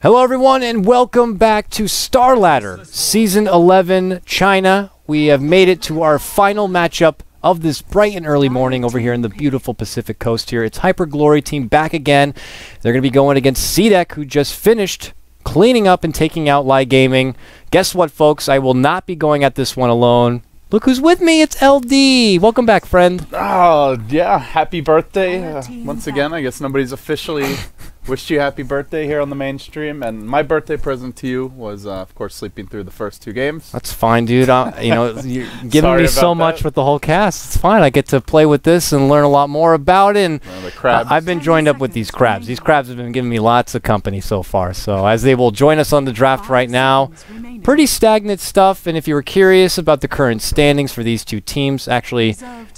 Hello everyone and welcome back to Starladder Season 11 China. We have made it to our final matchup of this bright and early morning over here in the beautiful Pacific Coast here. It's HGT team back again. They're going to be going against cdec, who just finished cleaning up and taking out Live Gaming. Guess what, folks? I will not be going at this one alone. Look who's with me. It's LD. Welcome back, friend. Oh, yeah. Happy birthday. Once again, I guess nobody's officially wished you happy birthday here on the main stream. And my birthday present to you was, of course, sleeping through the first 2 games. That's fine, dude. You know, you're giving me so much with the whole cast. It's fine. I get to play with this and learn a lot more about it. And the crabs. I've been joined up with these crabs. These crabs have been giving me lots of company so far. So as they will join us on the draft right now, pretty stagnant stuff. And if you were curious about the current standings for these two teams, actually,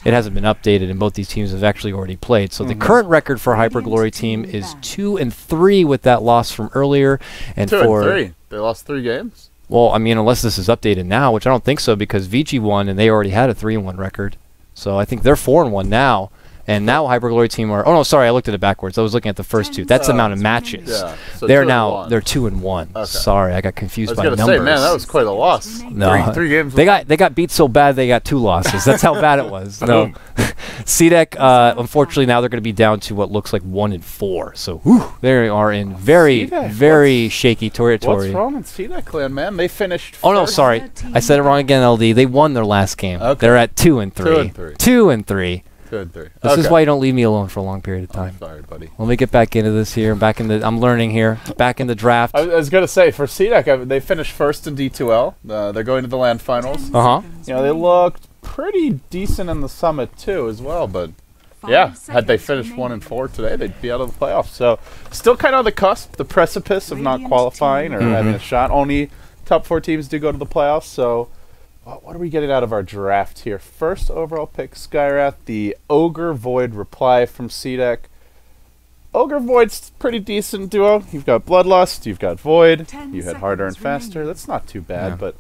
it hasn't been updated, and both these teams have actually already played. So the current record for HGT team is 2-3 with that loss from earlier. And 2-3. They lost 3 games. Well, I mean, unless this is updated now, which I don't think so, because VG won and they already had a 3-1 record. So I think they're 4-1 now. And now HGT team are. Oh no, sorry, I looked at it backwards. I was looking at the first 2. That's the amount of matches. Yeah. So they're 2-1. Okay. Sorry, I got confused by numbers. I was gonna say, man, that was quite a loss. No, 3 games. They got beat so bad they got 2 losses. That's how bad it was. No, cdec. Unfortunately, now they're going to be down to what looks like 1-4. So they are in very shaky territory. What's wrong in cdec land, man? They finished. Oh no, sorry, I said it wrong again. LD. They won their last game. Okay. They're at 2-3. 2-3. This is why you don't leave me alone for a long period of time. Sorry, buddy. Let me get back into this here. I'm learning here. Back in the draft. I was gonna say, for cdec, they finished first in D2L. They're going to the land finals. You know, they looked pretty decent in the summit too, as well. But yeah, had they finished 1-4 today, they'd be out of the playoffs. So still kind of on the cusp, the precipice of not qualifying or having a shot. Only top 4 teams do go to the playoffs. So. What are we getting out of our draft here? First overall pick, Skyrath, the Ogre Void reply from cdec. Ogre Void's pretty decent duo. You've got Bloodlust, you've got Void, you had Harder and Faster. That's not too bad, but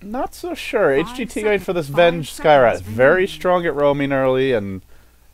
not so sure. HGT going for this Venge Skyrath. Very strong at roaming early, and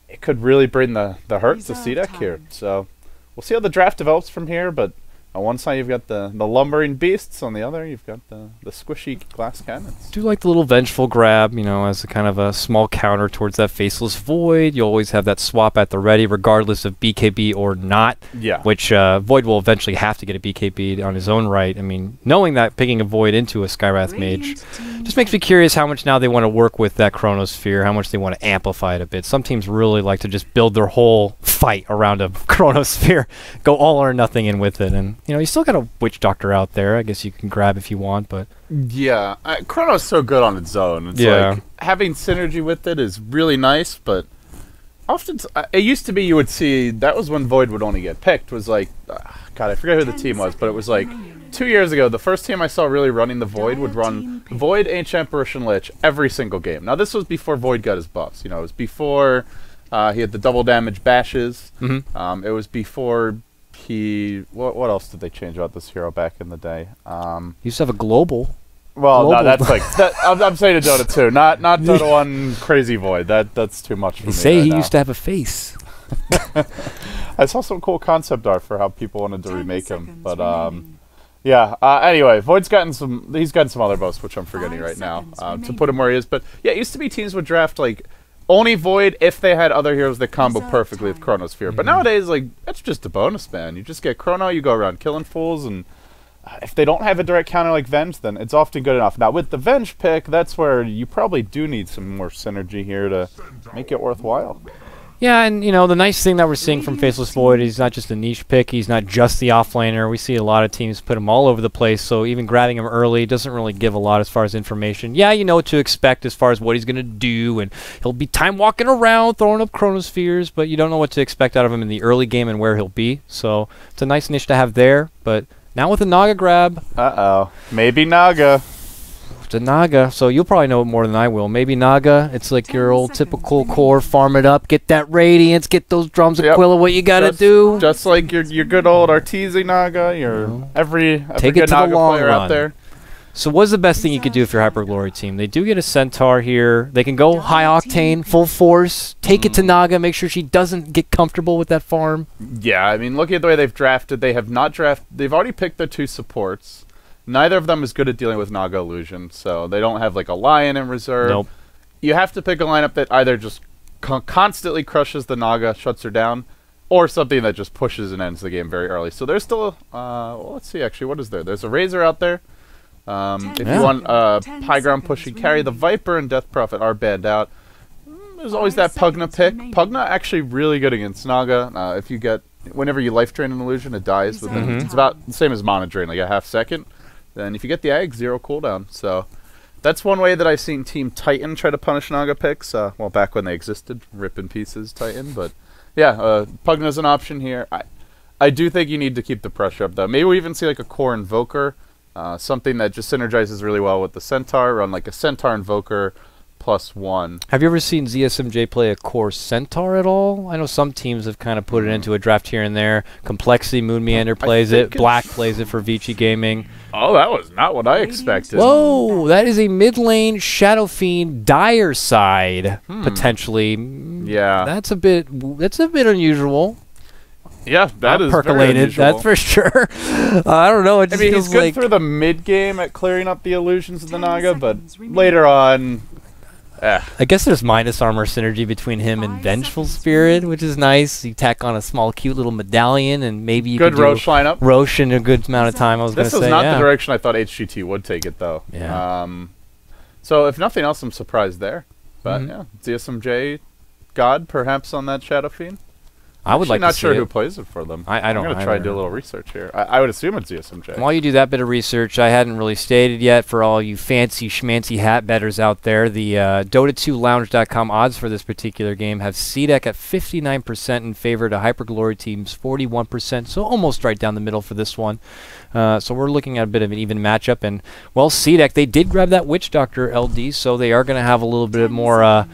it could really bring the hurt to cdec here. So we'll see how the draft develops from here, but on one side, you've got the lumbering beasts. On the other, you've got the squishy glass cannons. I do like the little vengeful grab, you know, as a kind of a small counter towards that faceless Void. You always have that swap at the ready, regardless of BKB or not. Yeah. Which Void will eventually have to get a BKB on his own right. I mean, knowing that, picking a Void into a Skyrath Mage just makes me curious how much now they want to work with that Chronosphere, how much they want to amplify it a bit. Some teams really like to just build their whole fight around a Chronosphere, go all or nothing in with it, and you know, you still got a Witch Doctor out there. I guess you can grab if you want, but yeah, Chrono's so good on its own. It's like having synergy with it is really nice, but often it used to be you would see that was when Void would only get picked. Was like, God, I forget who the team was, but it was like 2 years ago. The first team I saw really running the Void would run Void, Ancient Russian Lich every single game. Now this was before Void got his buffs. You know, it was before he had the double damage bashes. It was before. What else did they change about this hero back in the day? He used to have a global. Well, no, that's like I'm saying a Dota 2, not Dota 1 crazy Void. That's too much for me. Say he used to have a face. I saw some cool concept art for how people wanted to remake him, but yeah. Anyway, Void's gotten some. He's gotten some other buffs, which I'm forgetting right now, to put him where he is. But yeah, it used to be teams would draft like. Only Void if they had other heroes that combo perfectly with Chronosphere. But nowadays, like, that's just a bonus, man. You just get Chrono, you go around killing fools, and if they don't have a direct counter like Venge, then it's often good enough. Now, with the Venge pick, that's where you probably do need some more synergy here to make it worthwhile. Yeah, and, you know, the nice thing that we're seeing from Faceless Void, he's not just a niche pick, he's not just the offlaner. We see a lot of teams put him all over the place, so even grabbing him early doesn't really give a lot as far as information. Yeah, you know what to expect as far as what he's going to do, and he'll be time walking around, throwing up Chronospheres, but you don't know what to expect out of him in the early game and where he'll be. So it's a nice niche to have there, but now with the Naga grab. Maybe Naga. The Naga, so you'll probably know it more than I will. Maybe Naga, it's like your old typical core, farm it up, get that radiance, get those drums Aquila, what you gotta do. Just like your good old Arteezy Naga, your every take good it to Naga the long player run. out there. So what's the best thing you could do if you're Hyperglory team? They do get a Centaur here. They can go high octane, full force, take it to Naga, make sure she doesn't get comfortable with that farm. Yeah, I mean, looking at the way they've drafted, they have not drafted. They've already picked their 2 supports. Neither of them is good at dealing with Naga illusion, so they don't have like a Lion in reserve. Nope. You have to pick a lineup that either just constantly crushes the Naga, shuts her down, or something that just pushes and ends the game very early. So there's still, well, let's see actually, what is there? There's a Razor out there. If you want high ground pushing carry, the Viper and Death Prophet are banned out. There's always that Pugna pick. Pugna actually really good against Naga. If you get, whenever you life drain an illusion, it dies within, it's about the same as Mana Drain, like a half second. Then if you get the egg, 0 cooldown. So that's one way that I've seen Team Titan try to punish Naga picks. Well, back when they existed, rip in pieces Titan, but yeah, Pugna's an option here. I do think you need to keep the pressure up, though. Maybe we even see like a core Invoker, something that just synergizes really well with the Centaur, run like a Centaur Invoker +1. Have you ever seen ZSMJ play a core Centaur at all? I know some teams have kind of put it into a draft here and there. Complexity, Moon Meander plays it. Black plays it for Vici Gaming. Oh, that was not what I expected. Whoa, that is a mid lane Shadow Fiend dire side potentially. Yeah, that's a bit unusual. Yeah, that is percolated. That's for sure. I don't know. It just he's good through the mid game at clearing up the illusions of the Naga, but later on, I guess there's minus armor synergy between him and Vengeful Spirit, which is nice. You tack on a small, cute little medallion, and maybe you could do Roshan lineup. Roshan a good amount of time. I was going to say. This is not the direction I thought HGT would take it, though. Yeah. So if nothing else, I'm surprised there. But yeah, ZSMJ God perhaps on that Shadow Fiend. I would like to see it. Not sure who plays it for them. I don't. I'm gonna try to do a little research here. I would assume it's ZSMJ. While you do that bit of research, I hadn't really stated yet for all you fancy schmancy hat bettors out there. The Dota2Lounge.com odds for this particular game have CDEC at 59% in favor to Hyperglory teams 41%, so almost right down the middle for this one. So we're looking at a bit of an even matchup. And well, CDEC, they did grab that Witch Doctor LD, so they are going to have a little bit more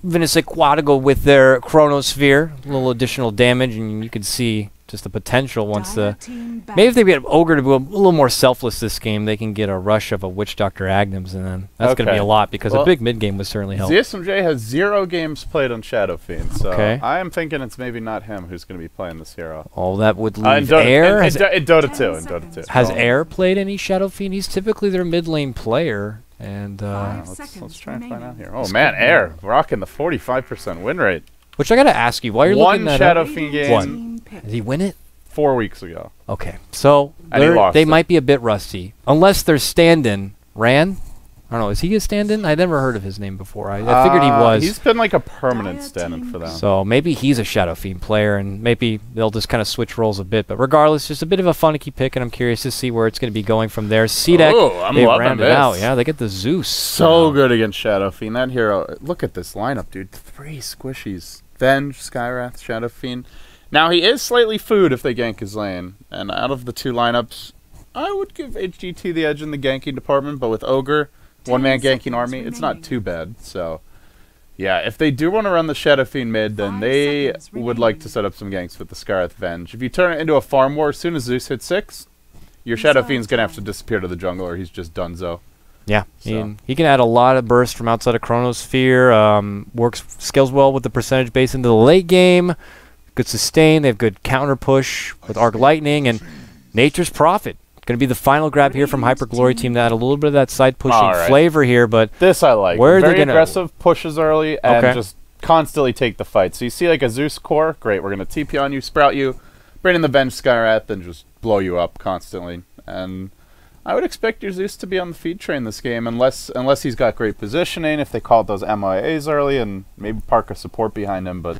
Venus Aquatico with their Chronosphere, a little additional damage, and you can see just the potential once the... Maybe if they get Ogre to be a little more selfless this game, they can get a rush of a Witch Doctor Agnums, and then that's going to be a lot, because a big mid-game would certainly help. ZSMJ has 0 games played on Shadow Fiend, so I am thinking it's maybe not him who's going to be playing this hero. Oh, that would leave Air? In Dota 2. Has Air played any Shadow Fiend? He's typically their mid-lane player. And let's try and find out here. Oh man, Air rocking the 45% win rate. Which I gotta ask you, while you're looking at one Shadow Fiend game. One. Did he win it? 4 weeks ago. Okay, so they might be a bit rusty, unless they're stand-in. Ran? I don't know. Is he a stand-in? I never heard of his name before. I figured he was. He's been like a permanent stand-in for them. So maybe he's a Shadow Fiend player, and maybe they'll just kind of switch roles a bit. But regardless, just a bit of a funicky pick, and I'm curious to see where it's going to be going from there. CDEC, they rounded out. Yeah, they get the Zeus. So good against Shadow Fiend. That hero. Look at this lineup, dude. 3 squishies. Venge, Skywrath, Shadow Fiend. Now, he is slightly food if they gank his lane. And out of the 2 lineups, I would give HGT the edge in the ganking department, but with Ogre... one-man ganking army, it's not too bad. So, yeah, if they do want to run the Shadow Fiend mid, then they would like to set up some ganks with the Skywrath Venge. If you turn it into a farm war, as soon as Zeus hits 6, your Shadow Fiend's going to have to disappear to the jungle, or he's just donezo. Yeah, so. He can add a lot of burst from outside of Chronosphere, scales well with the percentage base into the late game, good sustain, they have good counter push with Arc Lightning, and Nature's Prophet. Going to be the final grab here from Hyperglory team to add a little bit of that side pushing flavor here, but this I like. Where very aggressive pushes early and just constantly take the fight. So you see like a Zeus core, great. We're going to TP on you, sprout you, bring in the Venge Skywrath, and just blow you up constantly. And I would expect your Zeus to be on the feed train this game, unless he's got great positioning. If they call it those MIAs early and maybe park a support behind him, but.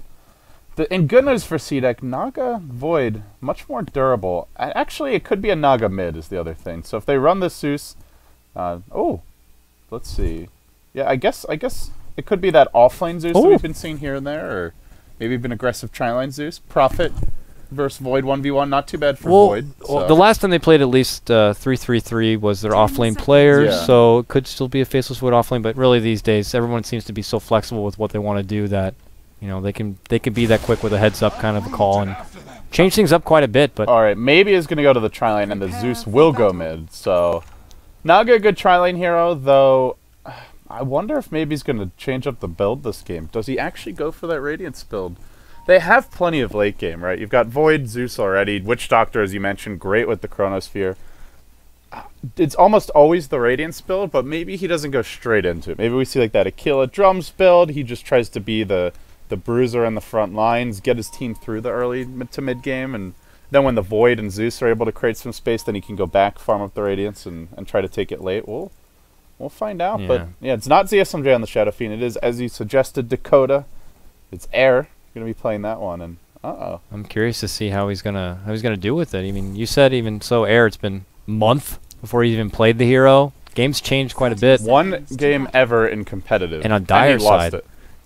And good news for CDEC, Naga Void, much more durable. Actually, it could be a Naga mid is the other thing. So if they run this Zeus, let's see. Yeah, I guess it could be that offlane Zeus that we've been seeing here and there, or maybe even aggressive tri-line Zeus. Prophet versus Void 1v1, not too bad for Void. So. Well, the last time they played at least 3-3-3 was their offlane players, so it could still be a Faceless Void offlane, but really these days everyone seems to be so flexible with what they want to do that they can be that quick with a heads up kind of a call and change things up quite a bit. But all right, maybe it's going to go to the tri-lane and the Zeus will go mid. So Naga, a good tri-lane hero, though I wonder if maybe he's going to change up the build this game. Does he actually go for that Radiance build? They have plenty of late game, right? You've got Void, Zeus already, Witch Doctor, as you mentioned, great with the Chronosphere. It's almost always the Radiance build, but maybe he doesn't go straight into it. Maybe we see like that Aquila Drums build. He just tries to be the bruiser in the front lines, get his team through the early to mid game, and then when the Void and Zeus are able to create some space, then he can go back, farm up the Radiance, and try to take it late. We'll find out. Yeah. But yeah, it's not ZSMJ on the Shadow Fiend. It is, as you suggested, Dakota. It's Air going to be playing that one, and I'm curious to see how he's gonna do with it. I mean, you said even so, Air. It's been a month before he even played the hero. Game's changed quite a bit. One game ever in competitive, and on Dire side, you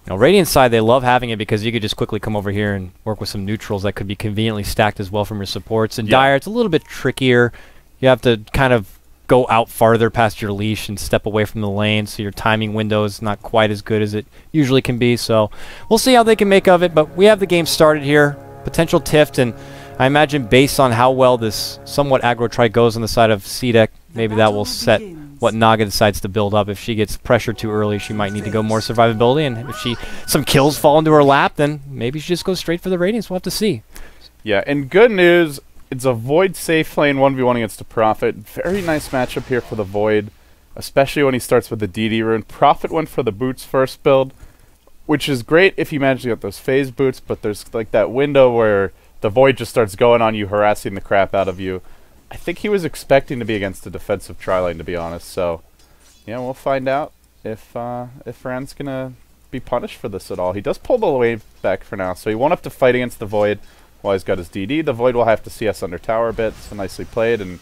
know, Radiant side, they love having it because you could just quickly come over here and work with some neutrals that could be conveniently stacked as well from your supports. And Dire, it's a little bit trickier. You have to kind of go out farther past your leash and step away from the lane, so your timing window is not quite as good as it usually can be. So we'll see how they can make of it, but we have the game started here. Potential Tift, and I imagine based on how well this somewhat aggro try goes on the side of cdec, maybe that will set what Naga decides to build up. If she gets pressured too early, she might need to go more survivability, and if some kills fall into her lap, then maybe she just goes straight for the Radiance. We'll have to see. Yeah, and good news, it's a Void safe lane 1v1 against a Prophet. Very nice matchup here for the Void, especially when he starts with the DD rune. Prophet went for the boots first build, which is great if you manage to get those phase boots, but there's like that window where the Void just starts going on you, harassing the crap out of you. I think he was expecting to be against a defensive tri-lane, to be honest. So, yeah, we'll find out if Rand's going to be punished for this at all. He does pull the wave back for now, so he won't have to fight against the Void while he's got his DD. The Void will have to CS under tower a bit, so nicely played. And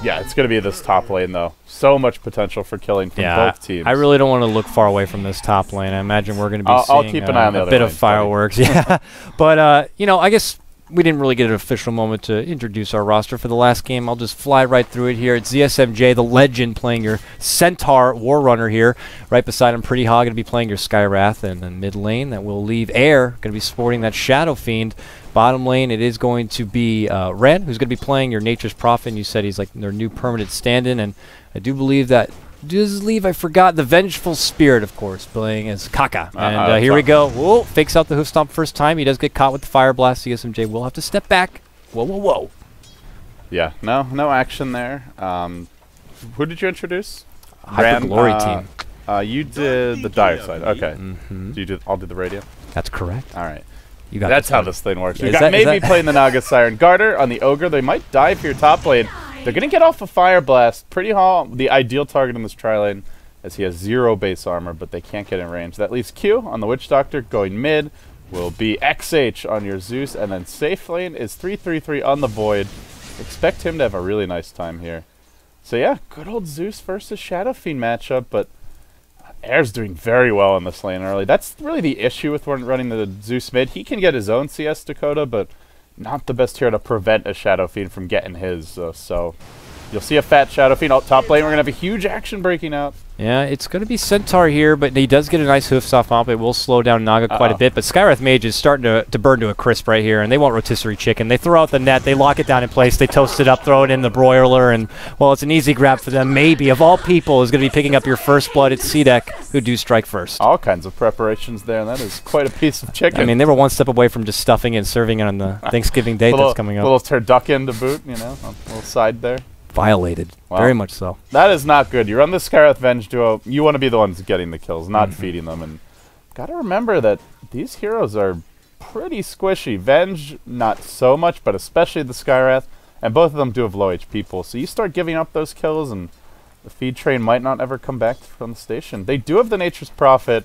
yeah, it's going to be this top lane, though. So much potential for killing from both teams. I really don't want to look far away from this top lane. I imagine we're going to be seeing I'll keep an eye on the other bit lane, of fireworks. Yeah, but, you know, I guess we didn't really get an official moment to introduce our roster for the last game. I'll just fly right through it here. It's ZSMJ, the legend, playing your Centaur War Runner here. Right beside him, Pretty Hog, going to be playing your Skywrath. And then mid lane, that will leave Air, going to be sporting that Shadow Fiend. Bottom lane, it is going to be Ren, who's going to be playing your Nature's Prophet. And you said he's like their new permanent stand-in. And I do believe that I forgot the Vengeful Spirit, of course, playing as Kaka. And here we go. Whoa, fakes out the hoof stomp first time. He does get caught with the Fire Blast. CSMJ will have to step back. Whoa, whoa, whoa. Yeah, no action there. Who did you introduce? Hyper Glory team. You did the Dire side. Okay. I'll do the Radiant. That's correct. All right. You got That's how this thing works. You got maybe playing the Naga Siren Garter on the Ogre. They might dive here top lane. They're going to get off a Fire Blast. Pretty Hall, the ideal target in this tri-lane, as he has 0 base armor, but they can't get in range. That leaves Q on the Witch Doctor. Going mid will be XH on your Zeus, and then safe lane is 3-3-3 on the Void. Expect him to have a really nice time here. So yeah, good old Zeus versus Shadow Fiend matchup, but Air's doing very well in this lane early. That's really the issue with running the Zeus mid. He can get his own CS Dakota, but not the best hero to prevent a Shadow Fiend from getting his. So you'll see a fat Shadow Fiend out top lane. We're going to have a huge action breaking out. Yeah, it's going to be Centaur here, but he does get a nice hoof soft omp. It will slow down Naga quite a bit, but Skywrath Mage is starting to burn to a crisp right here, and they want rotisserie chicken. They throw out the net, they lock it down in place, they toast it up, throw it in the broiler, and, well, it's an easy grab for them. Maybe, of all people, is going to be picking up your first blood at cdec, who do strike first. All kinds of preparations there, and that is quite a piece of chicken. I mean, they were one step away from just stuffing it and serving it on the Thanksgiving day that's coming up. A little turducken to boot, you know, a little side there. Violated. Wow. Very much so. That is not good. You run the Skywrath Venge duo, you want to be the ones getting the kills, not feeding them. And got to remember that these heroes are pretty squishy. Venge, not so much, but especially the Skywrath. And both of them do have low HP pools. So you start giving up those kills, and the feed train might not ever come back from the station. They do have the Nature's Prophet,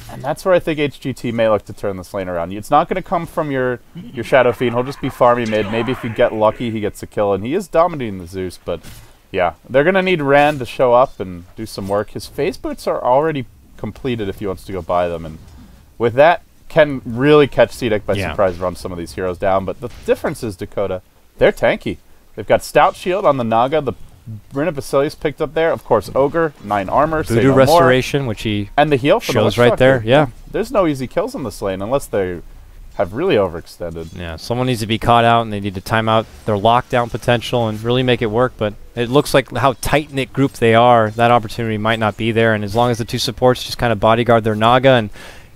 and that's where I think HGT may look to turn this lane around. It's not going to come from your Shadow Fiend. He'll just be farming mid. Maybe if you get lucky, he gets a kill, and he is dominating the Zeus. But yeah, they're going to need Rand to show up and do some work. His phase boots are already completed if he wants to go buy them, and with that, can really catch cdec by surprise, run some of these heroes down. But the difference is, Dakota, they're tanky. They've got Stout Shield on the Naga. The Rin of Basilius picked up there. Of course, Ogre, 9 armor. Voodoo Restoration, which he and the heal for shows the right there. Yeah. There's no easy kills in this lane unless they're have really overextended. Yeah, someone needs to be caught out, and they need to time out their lockdown potential and really make it work. But it looks like how tight-knit group they are, that opportunity might not be there. And as long as the two supports just kind of bodyguard their Naga and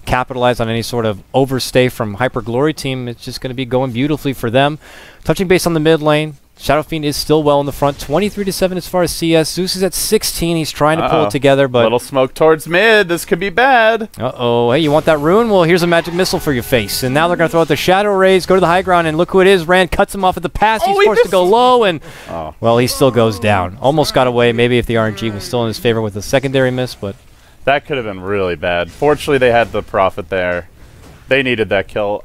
capitalize on any sort of overstay from Hyper Glory team, it's just going to be going beautifully for them. Touching base on the mid lane, Shadow Fiend is still well in the front, 23-7 as far as CS. Zeus is at 16. He's trying to pull it together, but little smoke towards mid. This could be bad. Hey, you want that rune? Well, here's a magic missile for your face. And now they're going to throw out the Shadow Rays, go to the high ground, and look who it is. Rand cuts him off at the pass. He's forced to go low, and well, he still goes down. Almost got away. Maybe if the RNG was still in his favor with a secondary miss, but that could have been really bad. Fortunately, they had the Prophet there. They needed that kill.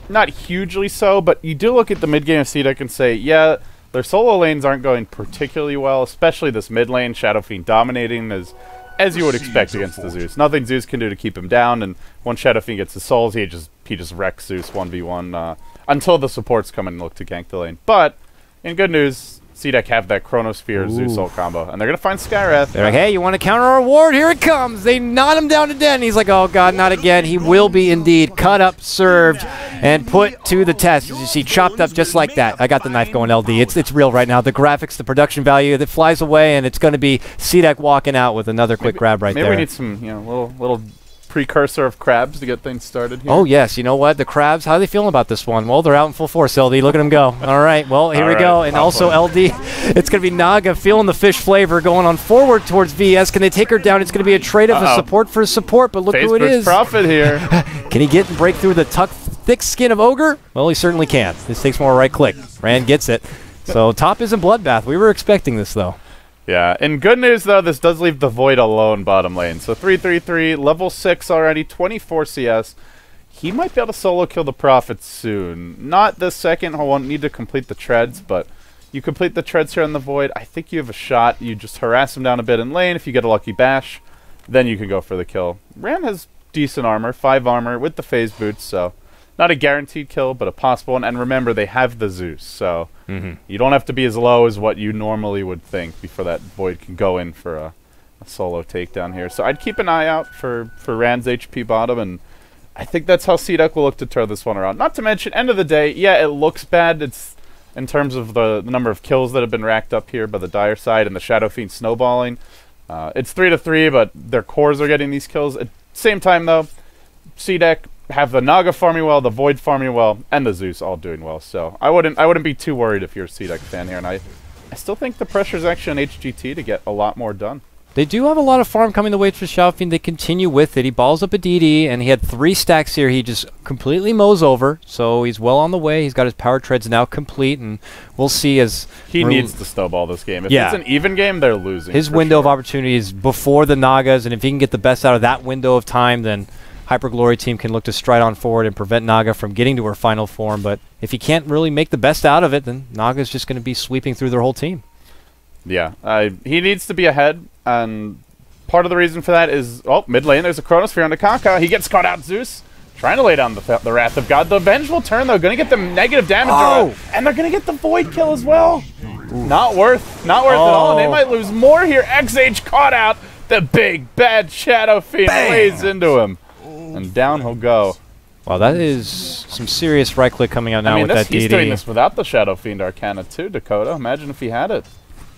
Not hugely so, but you do look at the mid game of CDEC and say, yeah, their solo lanes aren't going particularly well, especially this mid lane. Shadow Fiend dominating as you would expect against the Zeus. Nothing Zeus can do to keep him down, and once Shadow Fiend gets his souls, he just wrecks Zeus 1v1 until the supports come in and look to gank the lane. But in good news, CDEC have that Chronosphere Zeus ult combo, and they're going to find Skywrath. They're like, hey, you want to counter our ward? Here it comes. They knot him down to dead, and he's like, oh, God, not again. He will be indeed cut up, served, and put to the test. As you see, chopped up just like that. I got the knife going LD. It's real right now. The graphics, the production value, that flies away, and it's going to be CDEC walking out with another quick grab right there. Maybe we need some, little precursor of crabs to get things started here. Oh, yes. You know what? The crabs, how are they feeling about this one? Well, they're out in full force, LD. Look at them go. All right. Well, here we go. And also, LD, it's going to be Naga feeling the fish flavor going on forward towards VS. Can they take her down? It's going to be a trade of a support for support, but look who it is. Prophet here. Can he get and break through the thick skin of Ogre? Well, he certainly can. This takes more right click. Rand gets it. So top is in Bloodbath. We were expecting this, though. Yeah, and good news, though, this does leave the Void alone bottom lane. So 3-3-3, level 6 already, 24 CS. He might be able to solo kill the Prophet soon. Not this second. He'll won't need to complete the treads, but you complete the treads here on the Void. I think you have a shot. You just harass him down a bit in lane. If you get a lucky bash, then you can go for the kill. Ram has decent armor, 5 armor with the phase boots, so not a guaranteed kill, but a possible one. And remember, they have the Zeus, so you don't have to be as low as what you normally would think before that Void can go in for a solo takedown here. So I'd keep an eye out for Rand's HP bottom, and I think that's how CDEC will look to turn this one around. Not to mention, end of the day, yeah, it looks bad. It's in terms of the number of kills that have been racked up here by the Dire side and the Shadow Fiend snowballing. It's 3-3, but their cores are getting these kills. At the same time, though, CDEC have the Naga farming well, the Void farming well, and the Zeus all doing well. So I wouldn't be too worried if you're a CDEC fan here. And I still think the pressure's actually on HGT to get a lot more done. They do have a lot of farm coming the way for Shadow Fiend. They continue with it. He balls up a DD, and he had 3 stacks here. He just completely mows over, so he's well on the way. He's got his power treads now complete, and we'll see as... He needs to snowball this game. If it's an even game, they're losing. His window of opportunity is before the Nagas, and if he can get the best out of that window of time, then Hyper Glory team can look to stride on forward and prevent Naga from getting to her final form. But if he can't really make the best out of it, then Naga's just going to be sweeping through their whole team. Yeah, he needs to be ahead, and part of the reason for that is, mid lane, there's a Chronosphere on the KotLGuy. He gets caught out, Zeus, trying to lay down the Wrath of God. The vengeful turn, though, going to get them negative damage, and they're going to get the Void kill as well. Not worth at all, and they might lose more here. XH caught out, the big, bad Shadow Fiend lays into him, and down he'll go. Wow, that is some serious right click coming out now with that DD. He's doing this without the Shadow Fiend Arcana too, Dakota. Imagine if he had it.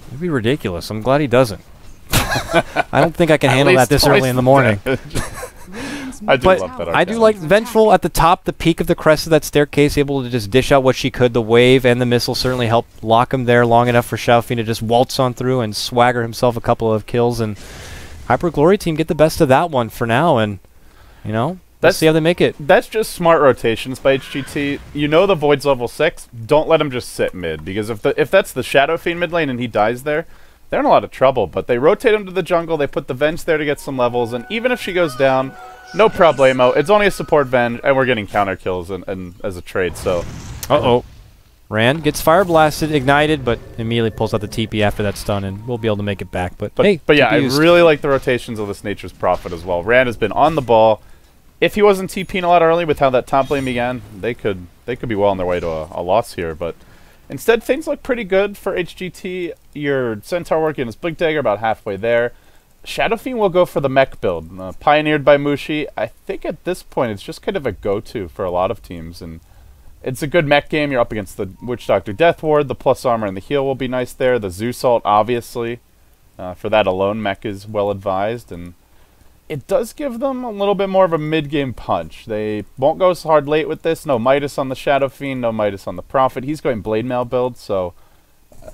It'd be ridiculous. I'm glad he doesn't. I don't think I can handle that this early in the morning. I do love that Arcana. I do like Vengeful at the top, the peak of the crest of that staircase, able to just dish out what she could. The wave and the missile certainly helped lock him there long enough for Shadow Fiend to just waltz on through and swagger himself a couple of kills. And Hyper Glory team get the best of that one for now, and let's see how they make it. That's just smart rotations by HGT. You know the Void's level 6. Don't let him just sit mid, because if that's the Shadow Fiend mid lane and he dies there, they're in a lot of trouble. But they rotate him to the jungle. They put the Venge there to get some levels, and even if she goes down, no problemo. It's only a support Venge, and we're getting counter kills and as a trade. So, Rand gets fire blasted, ignited, but immediately pulls out the TP after that stun, and we'll be able to make it back. But yeah, I really like the rotations of this Nature's Prophet as well. Rand has been on the ball. If he wasn't TPing a lot early with how that top lane began, they could be well on their way to a loss here. But instead, things look pretty good for HGT. Your Centaur working his Blink Dagger about halfway there. Shadow Fiend will go for the mech build, pioneered by Mushi. I think at this point it's just kind of a go-to for a lot of teams, and it's a good mech game. You're up against the Witch Doctor Death Ward. The plus armor and the heal will be nice there. The Zeus ult, obviously, for that alone, mech is well advised, and it does give them a little bit more of a mid-game punch. They won't go so hard late with this. No Midas on the Shadow Fiend, no Midas on the Prophet. He's going Blade Mail build, so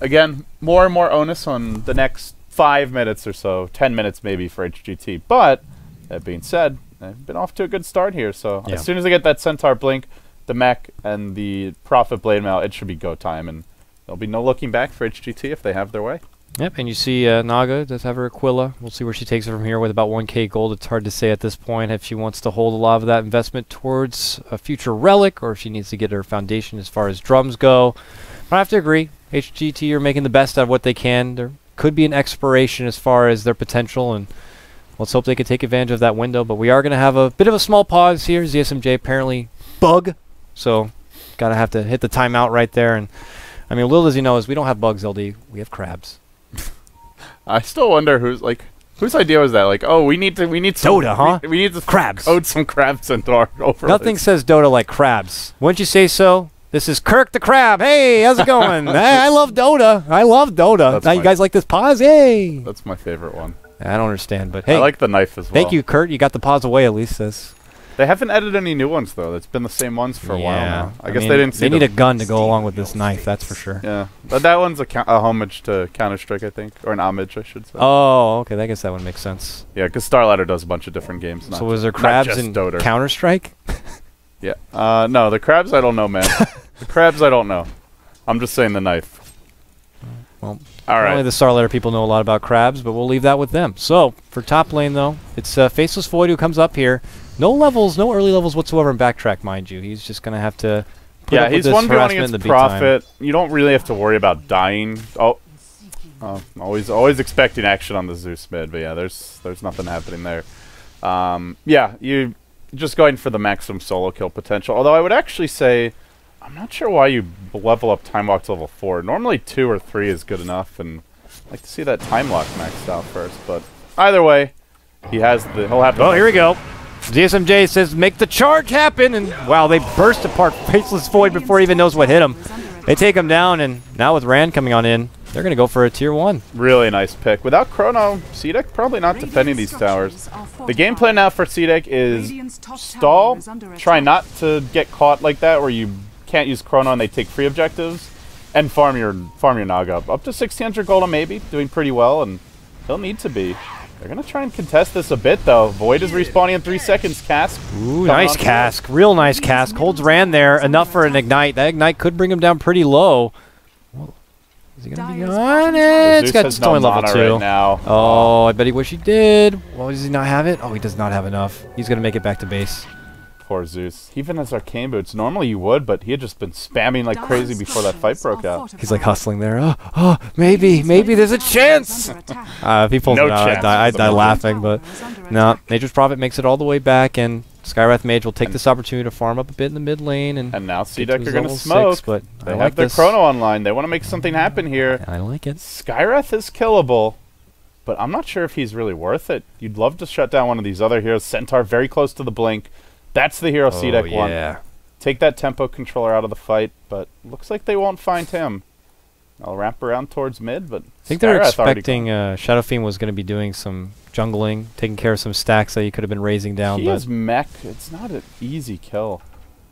again, more and more onus on the next 5 minutes or so, 10 minutes maybe for HGT. But that being said, they've been off to a good start here. So as soon as they get that Centaur Blink, the mech, and the Prophet Blade Mail, it should be go time, and there'll be no looking back for HGT if they have their way. Yep, and you see Naga does have her Aquila. We'll see where she takes it from here with about 1k gold. It's hard to say at this point if she wants to hold a lot of that investment towards a future relic, or if she needs to get her foundation as far as drums go. But I have to agree, HGT are making the best out of what they can. There could be an expiration as far as their potential, and let's hope they can take advantage of that window. But we are going to have a bit of a small pause here. ZSMJ apparently bug, so gotta have to hit the timeout right there. And I mean, little does he know is we don't have bugs, LD. We have crabs. I still wonder whose idea was that? Like, oh, we need some Dota, huh? We need to crabs. Code some crabs into our overlays. Nothing says Dota like crabs. Wouldn't you say so? This is Kirk the Crab. Hey, how's it going? Hey, I love Dota. I love Dota. Now you guys like this pause? Hey. That's my favorite one. I don't understand, but hey. I like the knife as well. Thank you, Kurt. You got the pause away at least. They haven't added any new ones, though. It's been the same ones for a while now. I guess they didn't see They need a gun to go along with this knife, that's for sure. Yeah. But that one's a homage to Counter-Strike, I think. Or an homage, I should say. Oh, okay. I guess that would make sense. Yeah, because Starladder does a bunch of different games. So was there crabs in Counter-Strike? Yeah. No, the crabs, I don't know, man. The crabs, I don't know. I'm just saying the knife. Well, all right. Only the Starladder people know a lot about crabs, but we'll leave that with them. So, for top lane, though, it's Faceless Void who comes up here. No levels, no early levels whatsoever in backtrack, mind you. He's just going to have to put up with this harassment in the Prophet. You don't really have to worry about dying. Always expecting action on the Zeus mid, but yeah, there's nothing happening there. Yeah, you just going for the maximum solo kill potential. Although I would actually say, I'm not sure why you level up Time Walk to level 4. Normally 2 or 3 is good enough, and I'd like to see that Time Lock maxed out first. But either way, he'll have to. Oh, here we go. ZSMJ says, make the charge happen, and wow, they burst apart Faceless Void before he even knows what hit him. They take him down, and now with Rand coming on in, they're going to go for a tier 1. Really nice pick. Without Chrono, cdec probably not defending these towers. The game plan now for cdec is stall, try not to get caught like that where you can't use Chrono and they take free objectives, and farm your Naga up to 1600 gold maybe, doing pretty well, and he'll need to be. They're going to try and contest this a bit, though. Void is respawning in 3 seconds. Cask. Ooh, nice Cask. Real nice Cask. Holds Rand there. Enough for an Ignite. That Ignite could bring him down pretty low. Well, is he going to be on it? It's got only level 2. Right now. Oh, I bet he wish he did. Well, does he not have it? Oh, he does not have enough. He's going to make it back to base. Poor Zeus. He even has Arcane Boots. Normally you would, but he had just been spamming like crazy before that fight broke out. He's like hustling there. Oh, maybe there's a chance. If he pulls it out, I'd die laughing, but no. Nature's Prophet makes it all the way back, and Skywrath Mage will take this opportunity to farm up a bit in the mid lane. And now cdec are going to smoke. 6, but they have their Chrono online. They want to make something happen here. I like it. Skywrath is killable, but I'm not sure if he's really worth it. You'd love to shut down one of these other heroes. Centaur very close to the blink. That's the hero cdec one. Take that tempo controller out of the fight, but looks like they won't find him. I'll wrap around towards mid, but I think they're expecting Shadow Fiend was going to be doing some jungling, taking care of some stacks that he could have been raising down. He is mech. It's not an easy kill.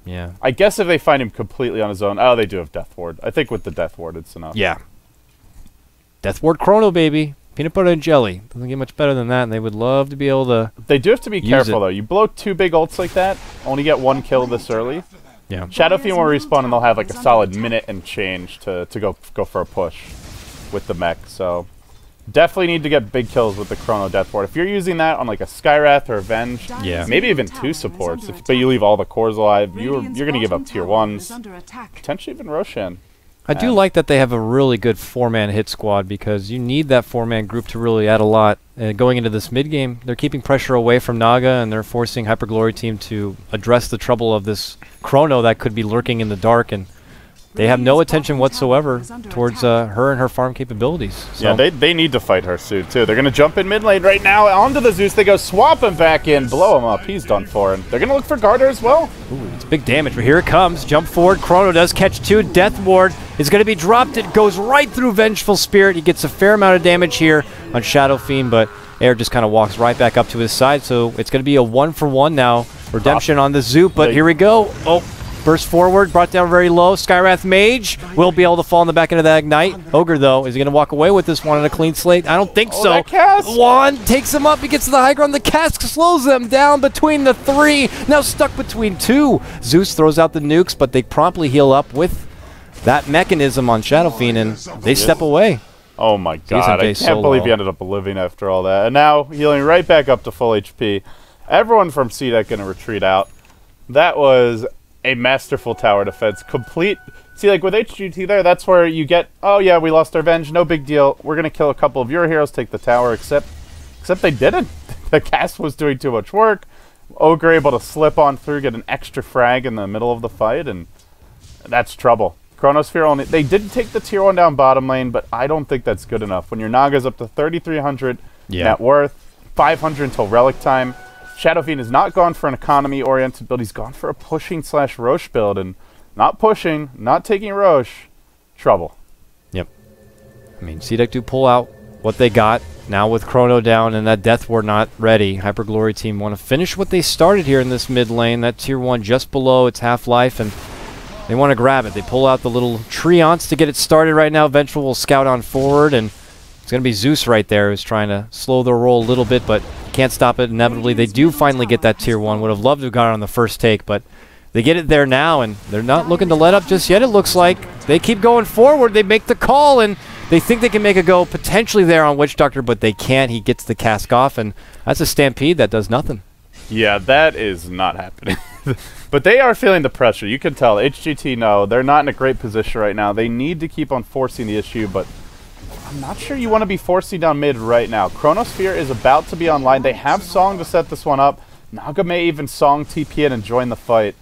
Yeah. I guess if they find him completely on his own. Oh, they do have Death Ward. I think with the Death Ward, it's enough. Yeah. Death Ward Chrono, baby. Peanut butter and jelly. Doesn't get much better than that, and they would love to be able to. They do have to be careful, though. You blow 2 big ults like that, only get 1 kill this early. Yeah. Shadow Fiend will respawn, and they'll have like a solid minute and change to go for a push with the mech. So definitely need to get big kills with the Chrono Death Ward. If you're using that on like a Skywrath or Avenge, maybe even 2 supports, but you leave all the cores alive, you're going to give up tier 1s, potentially even Roshan. I do like that they have a really good 4-man hit squad, because you need that 4-man group to really add a lot. Going into this mid-game, they're keeping pressure away from Naga, and they're forcing Hyperglory team to address the trouble of this Chrono that could be lurking in the dark. And they have no attention whatsoever towards her and her farm capabilities. So. Yeah, they need to fight her soon, too. They're going to jump in mid lane right now. Onto the Zeus. They go swap him back in, blow him up. He's done for. And they're going to look for Garter as well. Ooh, it's big damage, but here it comes. Jump forward. Chrono does catch 2. Death Ward is going to be dropped. It goes right through Vengeful Spirit. He gets a fair amount of damage here on Shadow Fiend, but Air just kind of walks right back up to his side. So it's going to be a 1-for-1 now. Redemption on the Zoop, but here we go. Oh. Burst forward, brought down very low. Skywrath Mage will be able to fall in the back end of that Ignite. Ogre, though, is he going to walk away with this one on a clean slate? I don't think so. Juan takes him up. He gets to the high ground. The cask slows them down between the 3. Now stuck between 2. Zeus throws out the nukes, but they promptly heal up with that mechanism on Shadow Fiend, and they step away. Oh, my God. I can't believe he ended up living after all that. And now healing right back up to full HP. Everyone from CDEC going to retreat out. That was a masterful tower defense. Complete. See, like with HGT there, that's where you get, oh yeah, we lost our Venge, no big deal. We're going to kill a couple of your heroes, take the tower, except they didn't. The cast was doing too much work. Ogre able to slip on through, get an extra frag in the middle of the fight, and that's trouble. Chronosphere only, they did take the tier 1 down bottom lane, but I don't think that's good enough. When your Naga's up to 3,300 net worth, 500 until Relic time, Shadow Fiend has not gone for an economy-oriented build. He's gone for a pushing/Roche build, and not pushing, not taking Roche, trouble. Yep. I mean, CDEC do pull out what they got. Now with Chrono down and that Death Ward not ready, Hyper Glory team want to finish what they started here in this mid lane. That tier 1 just below its half-life, and they want to grab it. They pull out the little Treants to get it started right now. Vengeful will scout on forward, and it's going to be Zeus right there who's trying to slow their roll a little bit, but can't stop it. Inevitably, they do finally get that tier 1. Would have loved to have got it on the first take, but they get it there now, and they're not looking to let up just yet, it looks like. They keep going forward. They make the call, and they think they can make a go potentially there on Witch Doctor, but they can't. He gets the cask off, and that's a Stampede that does nothing. Yeah, that is not happening. But they are feeling the pressure. You can tell. HGT, no, they're not in a great position right now. They need to keep on forcing the issue, but I'm not sure you want to be forcing down mid right now. Chronosphere is about to be online. They have Song to set this one up. Naga may even Song TP in and join the fight.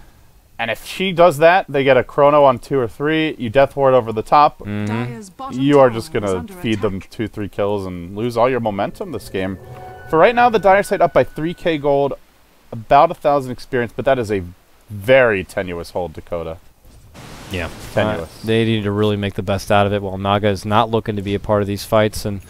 And if she does that, they get a Chrono on 2 or 3. You Death Ward over the top. You are just going to feed them 2-3 kills and lose all your momentum this game. For right now, the Dire side up by 3k gold, about 1,000 experience, but that is a very tenuous hold, Dakota. Yeah, tenuous. They need to really make the best out of it while Naga is not looking to be a part of these fights. And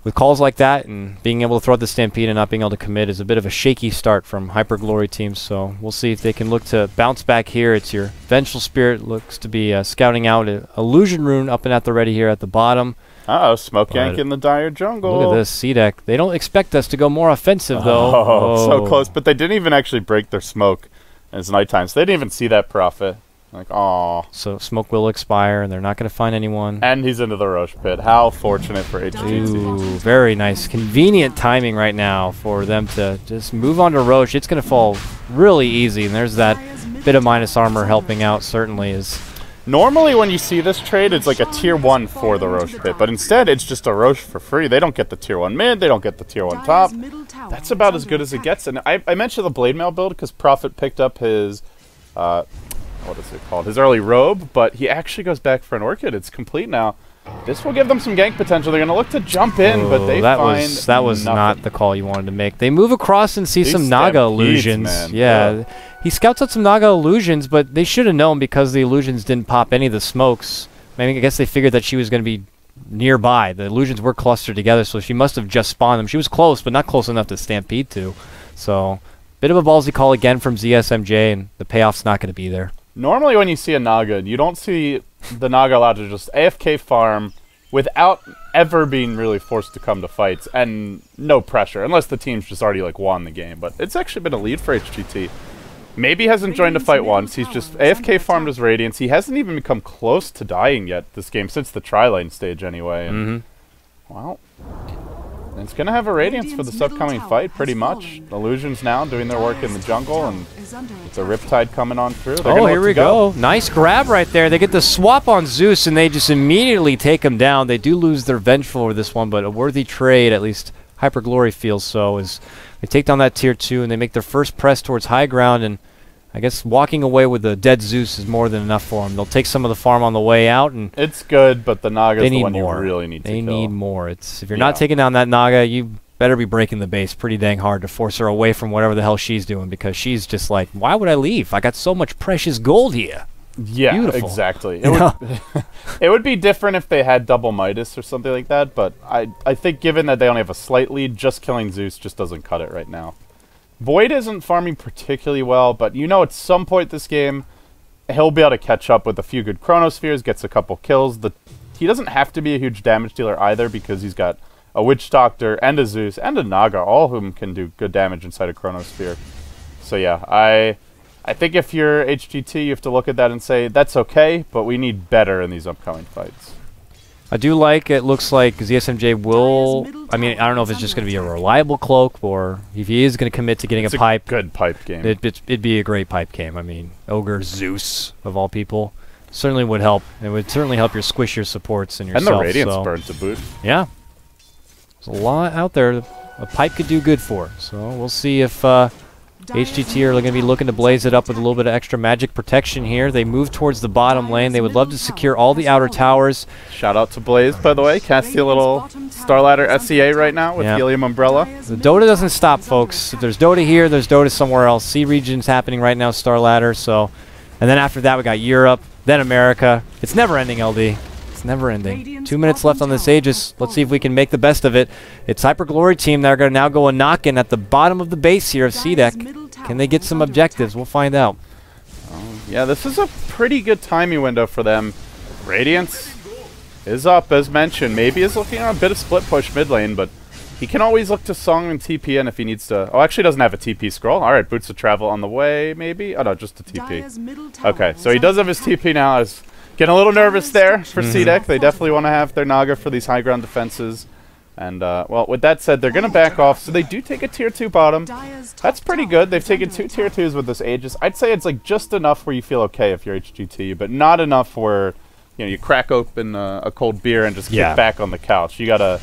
with calls like that and being able to throw out the Stampede and not being able to commit is a bit of a shaky start from Hyper Glory teams. So we'll see if they can look to bounce back here. It's your Vengeful Spirit looks to be scouting out an Illusion Rune up and at the ready here at the bottom. Uh-oh, Smoke Yank in the Dire jungle. Look at this, CDEC. They don't expect us to go more offensive, though. Oh, so close. But they didn't even actually break their smoke. And it's nighttime, so they didn't even see that Prophet. Like, aw. So smoke will expire, and they're not going to find anyone. And he's into the Roche pit. How fortunate for HGT. Ooh, very nice. Convenient timing right now for them to just move on to Roche. It's going to fall really easy, and there's that bit of minus armor helping out, certainly. Is normally when you see this trade, it's like a tier 1 for the Roche pit, but instead it's just a Roche for free. They don't get the tier 1 mid, they don't get the tier 1 top. That's about as good as it gets. And I mentioned the Blade Mail build because Prophet picked up his, what is it called? His early robe, but he actually goes back for an Orchid. It's complete now. This will give them some gank potential. They're going to look to jump in, but they find that was not the call you wanted to make. They move across and see some Naga illusions. Man. Yeah. He scouts out some Naga illusions, but they should have known because the illusions didn't pop any of the smokes. I mean, I guess they figured that she was going to be nearby. The illusions were clustered together, so she must have just spawned them. She was close, but not close enough to Stampede to. So, bit of a ballsy call again from ZSMJ, and the payoff's not going to be there. Normally when you see a Naga, you don't see the Naga allowed to just AFK farm without ever being really forced to come to fights and no pressure, unless the team's just already like won the game. But it's actually been a lead for HGT. Maybe hasn't joined a fight once. He's just AFK farmed his Radiance. He hasn't even become close to dying yet this game, since the tri-lane stage anyway. And well, it's going to have a Radiance for this upcoming fight, pretty much. Illusions now doing their work in the jungle, and with the Riptide coming on through. Oh, here we go. Nice grab right there. They get the swap on Zeus, and they just immediately take him down. They do lose their Vengeful for this one, but a worthy trade, at least Hyper Glory feels so, as they take down that tier 2, and they make their first press towards high ground, and I guess walking away with the dead Zeus is more than enough for them. They'll take some of the farm on the way out, and it's good, but the Naga is the one you really need to kill. They need more. If you're not taking down that Naga, you better be breaking the base pretty dang hard to force her away from whatever the hell she's doing, because she's just like, why would I leave? I got so much precious gold here. Yeah, beautiful. Exactly. It would be different if they had double Midas or something like that, but I think given that they only have a slight lead, just killing Zeus just doesn't cut it right now. Void isn't farming particularly well, but you know at some point this game, he'll be able to catch up with a few good Chronospheres, gets a couple kills. He doesn't have to be a huge damage dealer either, because he's got a Witch Doctor and a Zeus and a Naga, all of whom can do good damage inside a Chronosphere. So yeah, I think if you're HGT, you have to look at that and say, that's okay, but we need better in these upcoming fights. I do like, it looks like ZSMJ will, I mean, I don't know if it's just going to be a reliable cloak, or if he is going to commit to getting a pipe. Good pipe game. It'd be a great pipe game. I mean, Ogre Zeus, of all people, certainly would help. It would certainly help squish your supports and yourself. And the Radiance burn to boot. Yeah. There's a lot out there a pipe could do good for. So we'll see if HGT are going to be looking to blaze it up with a little bit of extra magic protection here. They move towards the bottom lane. They would love to secure all the outer towers. Shout out to Blaze, by the way. Casting a little Starladder SEA right now with Helium Umbrella. The Dota doesn't stop, folks. If there's Dota here, there's Dota somewhere else. C region's happening right now, Starladder. So, and then after that, we got Europe, then America. It's never ending, LD. It's never ending. 2 minutes left on this Aegis. Let's see if we can make the best of it. It's Hyper Glory team that are going to now go a knock-in at the bottom of the base here of CDEC. Can they get some objectives? We'll find out. Yeah, this is a pretty good timing window for them. Radiance is up, as mentioned. Maybe is looking at a bit of split push mid lane, but he can always look to Song and TP in if he needs to. Oh, actually doesn't have a TP scroll. All right, Boots of Travel on the way, maybe? Oh, no, just a TP. Okay, so he does have his TP now. I was getting a little nervous there for CDEC. They definitely want to have their Naga for these high ground defenses. And, well, with that said, they're going to back off, so they do take a tier 2 bottom. That's pretty good. They've taken 2 tier 2s with this Aegis. I'd say it's, like, just enough where you feel okay if you're HGT, but not enough where, you know, you crack open a cold beer and just kick back on the couch. You gotta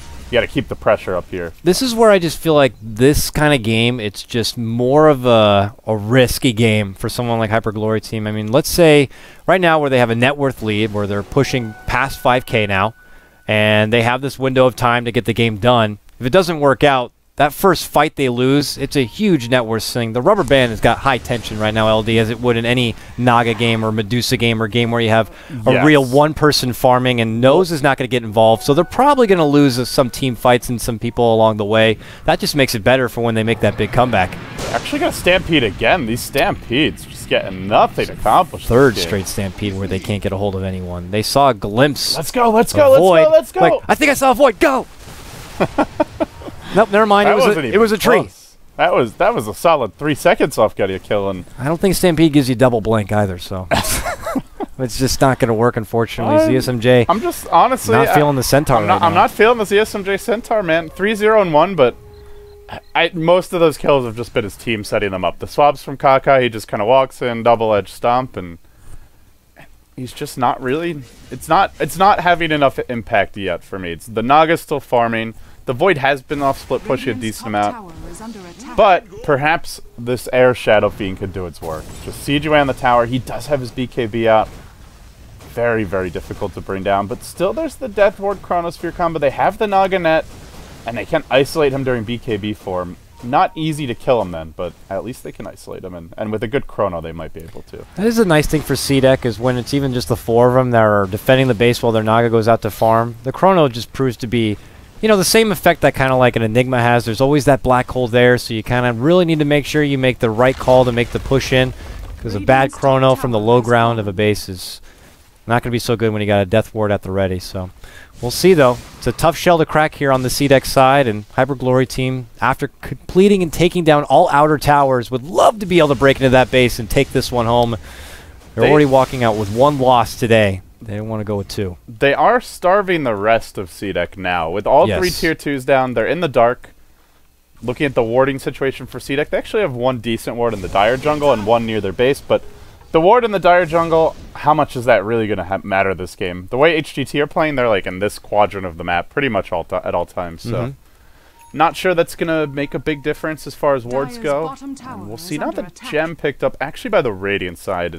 keep the pressure up here. This is where I just feel like this kind of game, it's just more of a risky game for someone like Hyper Glory team. I mean, let's say right now where they have a net worth lead, where they're pushing past 5K now, and they have this window of time to get the game done. If it doesn't work out, that first fight they lose, it's a huge net worth thing. The rubber band has got high tension right now, LD, as it would in any Naga game or Medusa game or game where you have a real one-person farming, and Nose is not going to get involved. So they're probably going to lose some team fights and some people along the way. That just makes it better for when they make that big comeback. They're actually going to Stampede again. These Stampedes just getting nothing accomplished. Third straight Stampede where they can't get a hold of anyone. They saw a glimpse. Let's go, let's go, let's go, let's go. Like, I think I saw a Void. Go! Nope, never mind. It was a tree. That was a solid 3 seconds off getting a kill, and I don't think Stampede gives you double blink either, so it's just not going to work, unfortunately. ZSMJ. I'm just honestly not feeling the Centaur. I'm not feeling the ZSMJ Centaur, man. 3-0 and 1, but most of those kills have just been his team setting them up. The swabs from KotLGuy, he just kind of walks in, double edge stomp, and he's just not really. It's not having enough impact yet for me. It's the Naga's still farming. The Void has been off split pushing a decent amount, but perhaps this Air Shadow Fiend could do its work. Just siege away on the tower. He does have his BKB out. Very, very difficult to bring down, but still there's the Death Ward Chronosphere combo. They have the Naga net, and they can isolate him during BKB form. Not easy to kill him then, but at least they can isolate him, and with a good Chrono they might be able to. That is a nice thing for CDEC, is when it's even just the 4 of them that are defending the base while their Naga goes out to farm. The Chrono just proves to be, you know, the same effect that kind of like an Enigma has. There's always that black hole there, so you kind of really need to make sure you make the right call to make the push in, because a bad Chrono from the low ground of a base is not going to be so good when you got a Death Ward at the ready. So we'll see, though. It's a tough shell to crack here on the CDEC side, and Hyper Glory team, after completing and taking down all outer towers, would love to be able to break into that base and take this one home. They're already walking out with 1 loss today. They don't want to go with 2. They are starving the rest of CDEC now. With all 3 tier 2s down, they're in the dark. Looking at the warding situation for CDEC, they actually have 1 decent ward in the Dire Jungle and 1 near their base, but the ward in the Dire Jungle, how much is that really going to matter this game? The way HGT are playing, they're like in this quadrant of the map pretty much at all times. So Not sure that's going to make a big difference as far as wards go. And we'll see now the gem picked up actually by the Radiant side.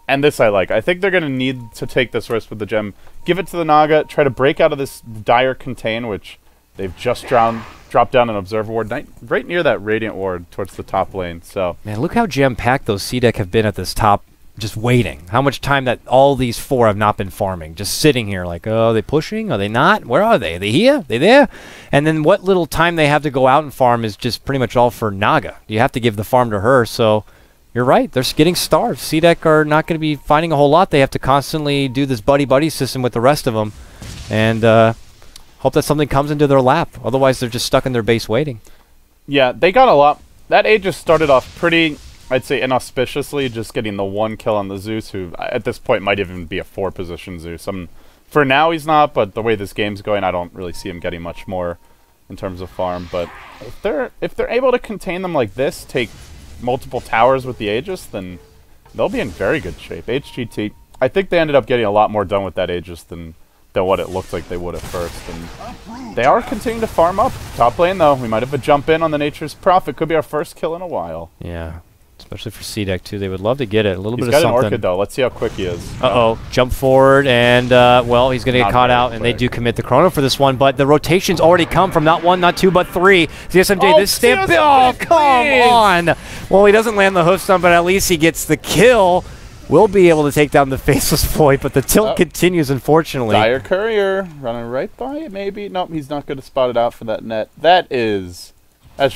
And this I like. I think they're going to need to take this risk with the gem. Give it to the Naga, try to break out of this dire contain, which they've just dropped down an Observer ward right near that Radiant ward towards the top lane. So man, look how gem-packed those CDEC have been at this top, just waiting. How much time that all these 4 have not been farming, just sitting here like, oh, are they pushing? Are they not? Where are they? Are they here? Are they there? And then what little time they have to go out and farm is just pretty much all for Naga. You have to give the farm to her, so you're right. They're getting starved. CDEC are not going to be finding a whole lot. They have to constantly do this buddy-buddy system with the rest of them, and hope that something comes into their lap. Otherwise, they're just stuck in their base waiting. Yeah, they got a lot. That Aegis started off pretty, I'd say, inauspiciously, just getting the 1 kill on the Zeus, who at this point might even be a 4-position Zeus. For now, he's not, but the way this game's going, I don't really see him getting much more in terms of farm. But if they're able to contain them like this, take multiple towers with the Aegis, then they'll be in very good shape. HGT, I think they ended up getting a lot more done with that Aegis than what it looked like they would at first. And they are continuing to farm up. Top lane, though, we might have a jump in on the Nature's Prophet. Could be our first kill in a while. Yeah. Especially for CDEC, too. They would love to get it. A little bit of something. He's got an Orchid, though. Let's see how quick he is. Uh-oh. Jump forward, and, well, he's going to get caught out, and they do commit the Chrono for this one, but the rotation's already come from not 1, not 2, but 3. CSMJ, this stamp. Oh, come on! Well, he doesn't land the hoof stun, but at least he gets the kill. Will be able to take down the Faceless Void, but the tilt continues, unfortunately. Dire Courier running right by it, maybe. Nope, he's not going to spot it out for that net. That's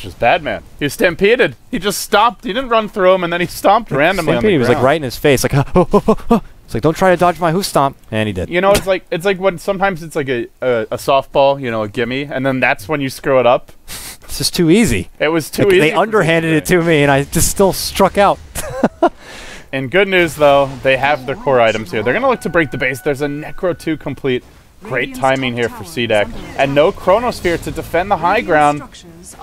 just bad, man. He was stampeded. He just stopped. He didn't run through him, and then he stomped randomly on the ground. He was like right in his face, like, it's like, don't try to dodge my hoof stomp, and he did. You know, it's like when sometimes it's like a softball, you know, a gimme, and then that's when you screw it up. It's just too easy. It was too easy. They underhanded it to me, and I just still struck out. And good news, though, they have their core items here. They're going to look to break the base. There's a Necro 2 complete. Great timing here for CDEC. And no Chronosphere to defend the high ground.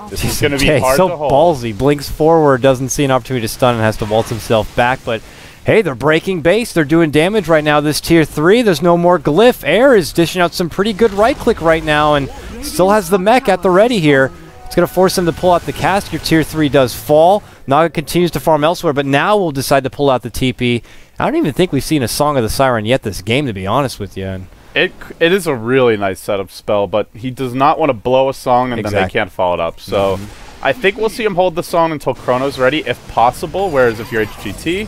This is going to be hard to hold. So ballsy. Blinks forward, doesn't see an opportunity to stun, and has to waltz himself back. But, hey, they're breaking base. They're doing damage right now. This Tier 3, there's no more Glyph. Air is dishing out some pretty good right-click right now, and still has the mech at the ready here. It's going to force him to pull out the cast. Your Tier 3 does fall. Naga continues to farm elsewhere, but now we'll decide to pull out the TP. I don't even think we've seen a Song of the Siren yet this game, to be honest with you. And it is a really nice setup spell, but he does not want to blow a song and then they can't follow it up. So I think we'll see him hold the song until Chrono's ready, if possible, whereas if you're HGT,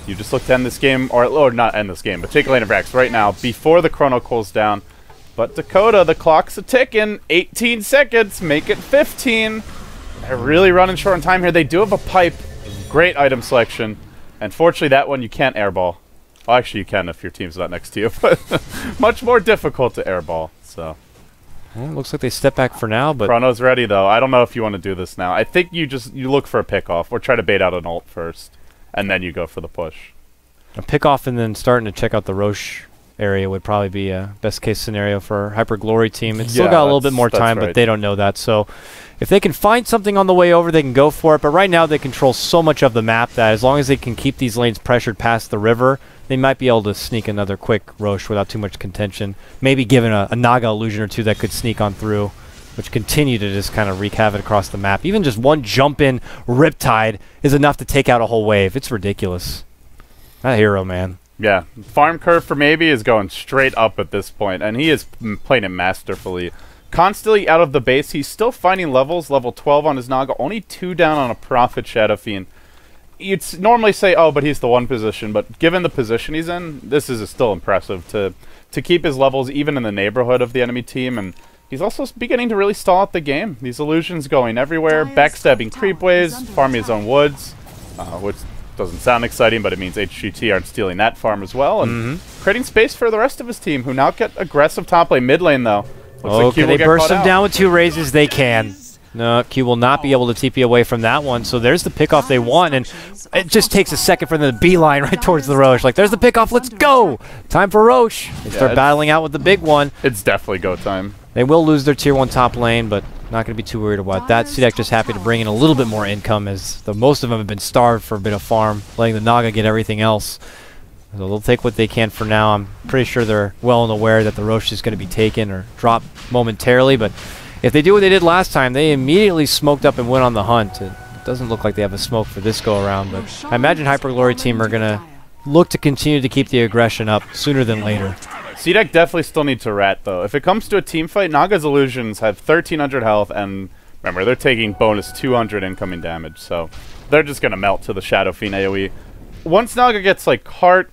you just look to end this game, or not end this game, but take a lane of Rax right now before the Chrono cools down. But Dakota, the clock's a-ticking. 18 seconds, make it 15. They're really running short on time here. They do have a pipe. Great item selection. Unfortunately, that one you can't airball. Well, actually, you can if your team's not next to you, but much more difficult to airball. So, well, looks like they step back for now, but Chrono's ready, though. I don't know if you want to do this now. I think you look for a pick-off or try to bait out an ult first, and then you go for the push. A pick-off and then starting to check out the Roche area would probably be a best-case scenario for Hyper Glory team. It's still got a little bit more time, but they don't know that. So if they can find something on the way over, they can go for it. But right now they control so much of the map that as long as they can keep these lanes pressured past the river, they might be able to sneak another quick Roche without too much contention. Maybe given a Naga illusion or two that could sneak on through, which continue to just kind of wreak havoc across the map. Even just one jump-in Riptide is enough to take out a whole wave. It's ridiculous. That hero, man. Yeah, farm curve for Maybe is going straight up at this point, and he is playing it masterfully. Constantly out of the base, he's still finding levels, level 12 on his Naga, only 2 down on a Prophet Shadow Fiend. You'd normally say, oh, but he's the 1 position, but given the position he's in, this is still impressive to keep his levels even in the neighborhood of the enemy team, and he's also beginning to really stall out the game. These illusions going everywhere, backstabbing creep waves, farming his own woods, which doesn't sound exciting, but it means HGT aren't stealing that farm as well, and creating space for the rest of his team, who now get aggressive top lane. Mid lane, though. Looks like Q will get burst him down with 2 raises? They can. No, Q will not be able to TP away from that one, so there's the pickoff they want, and it just takes a second for them to beeline right towards the Roche. Like, there's the pickoff, let's go! Time for Roche. They start battling out with the big one. It's definitely go time. They will lose their tier 1 top lane, but not going to be too worried about that. CDEC just happy to bring in a little bit more income, as most of them have been starved for a bit of farm, letting the Naga get everything else. So they'll take what they can for now. I'm pretty sure they're well aware that the Roche is going to be taken or dropped momentarily, but if they do what they did last time, they immediately smoked up and went on the hunt. It doesn't look like they have a smoke for this go-around, but I imagine Hyperglory team are going to look to continue to keep the aggression up sooner than later. CDEC definitely still need to rat, though. If it comes to a team fight, Naga's Illusions have 1,300 health, and remember, they're taking bonus 200 incoming damage, so they're just going to melt to the Shadow Fiend AoE. Once Naga gets, like, heart,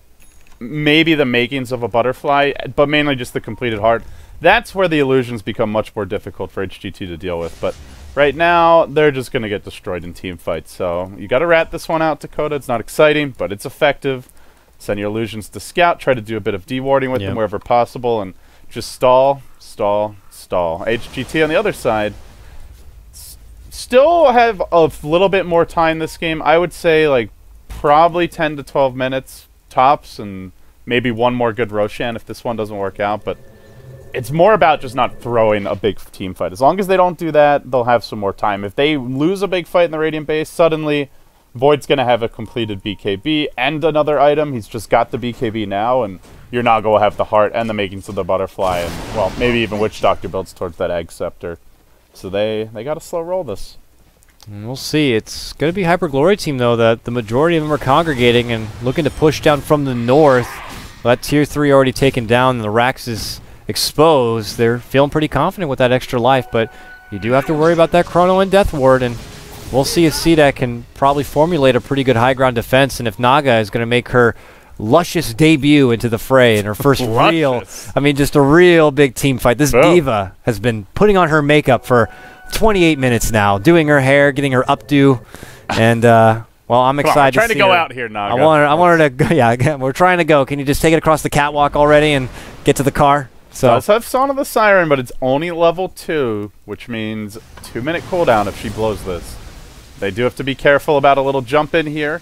maybe the makings of a butterfly, but mainly just the completed heart, that's where the illusions become much more difficult for HGT to deal with. But right now, they're just going to get destroyed in team fights. So you got to rat this one out, Dakota. It's not exciting, but it's effective. Send your illusions to scout. Try to do a bit of dewarding with them wherever possible, and just stall, stall, stall. HGT on the other side still have a little bit more time this game. I would say like probably 10 to 12 minutes tops, and maybe one more good Roshan if this one doesn't work out. But it's more about just not throwing a big team fight. As long as they don't do that, they'll have some more time. If they lose a big fight in the Radiant base, suddenly Void's going to have a completed BKB and another item. He's just got the BKB now, and your Naga will have the heart and the makings of the butterfly, and, well, maybe even Witch Doctor builds towards that Egg Scepter. So they got to slow roll this. And we'll see. It's going to be Hyperglory team, though, that the majority of them are congregating and looking to push down from the north. That tier 3 already taken down, and the Rax is exposed. They're feeling pretty confident with that extra life, but you do have to worry about that Chrono and Death Ward, and we'll see if CDEC can probably formulate a pretty good high ground defense, and if Naga is going to make her luscious debut into the fray and her first just a real big team fight. This diva has been putting on her makeup for 28 minutes now, doing her hair, getting her updo, and well, I'm excited. Trying to go out here, Naga. I want her to go. Yeah, we're trying to go. Can you just take it across the catwalk already and get to the car? So does have Song of the Siren, but it's only level 2, which means 2-minute cooldown if she blows this. They do have to be careful about a little jump in here,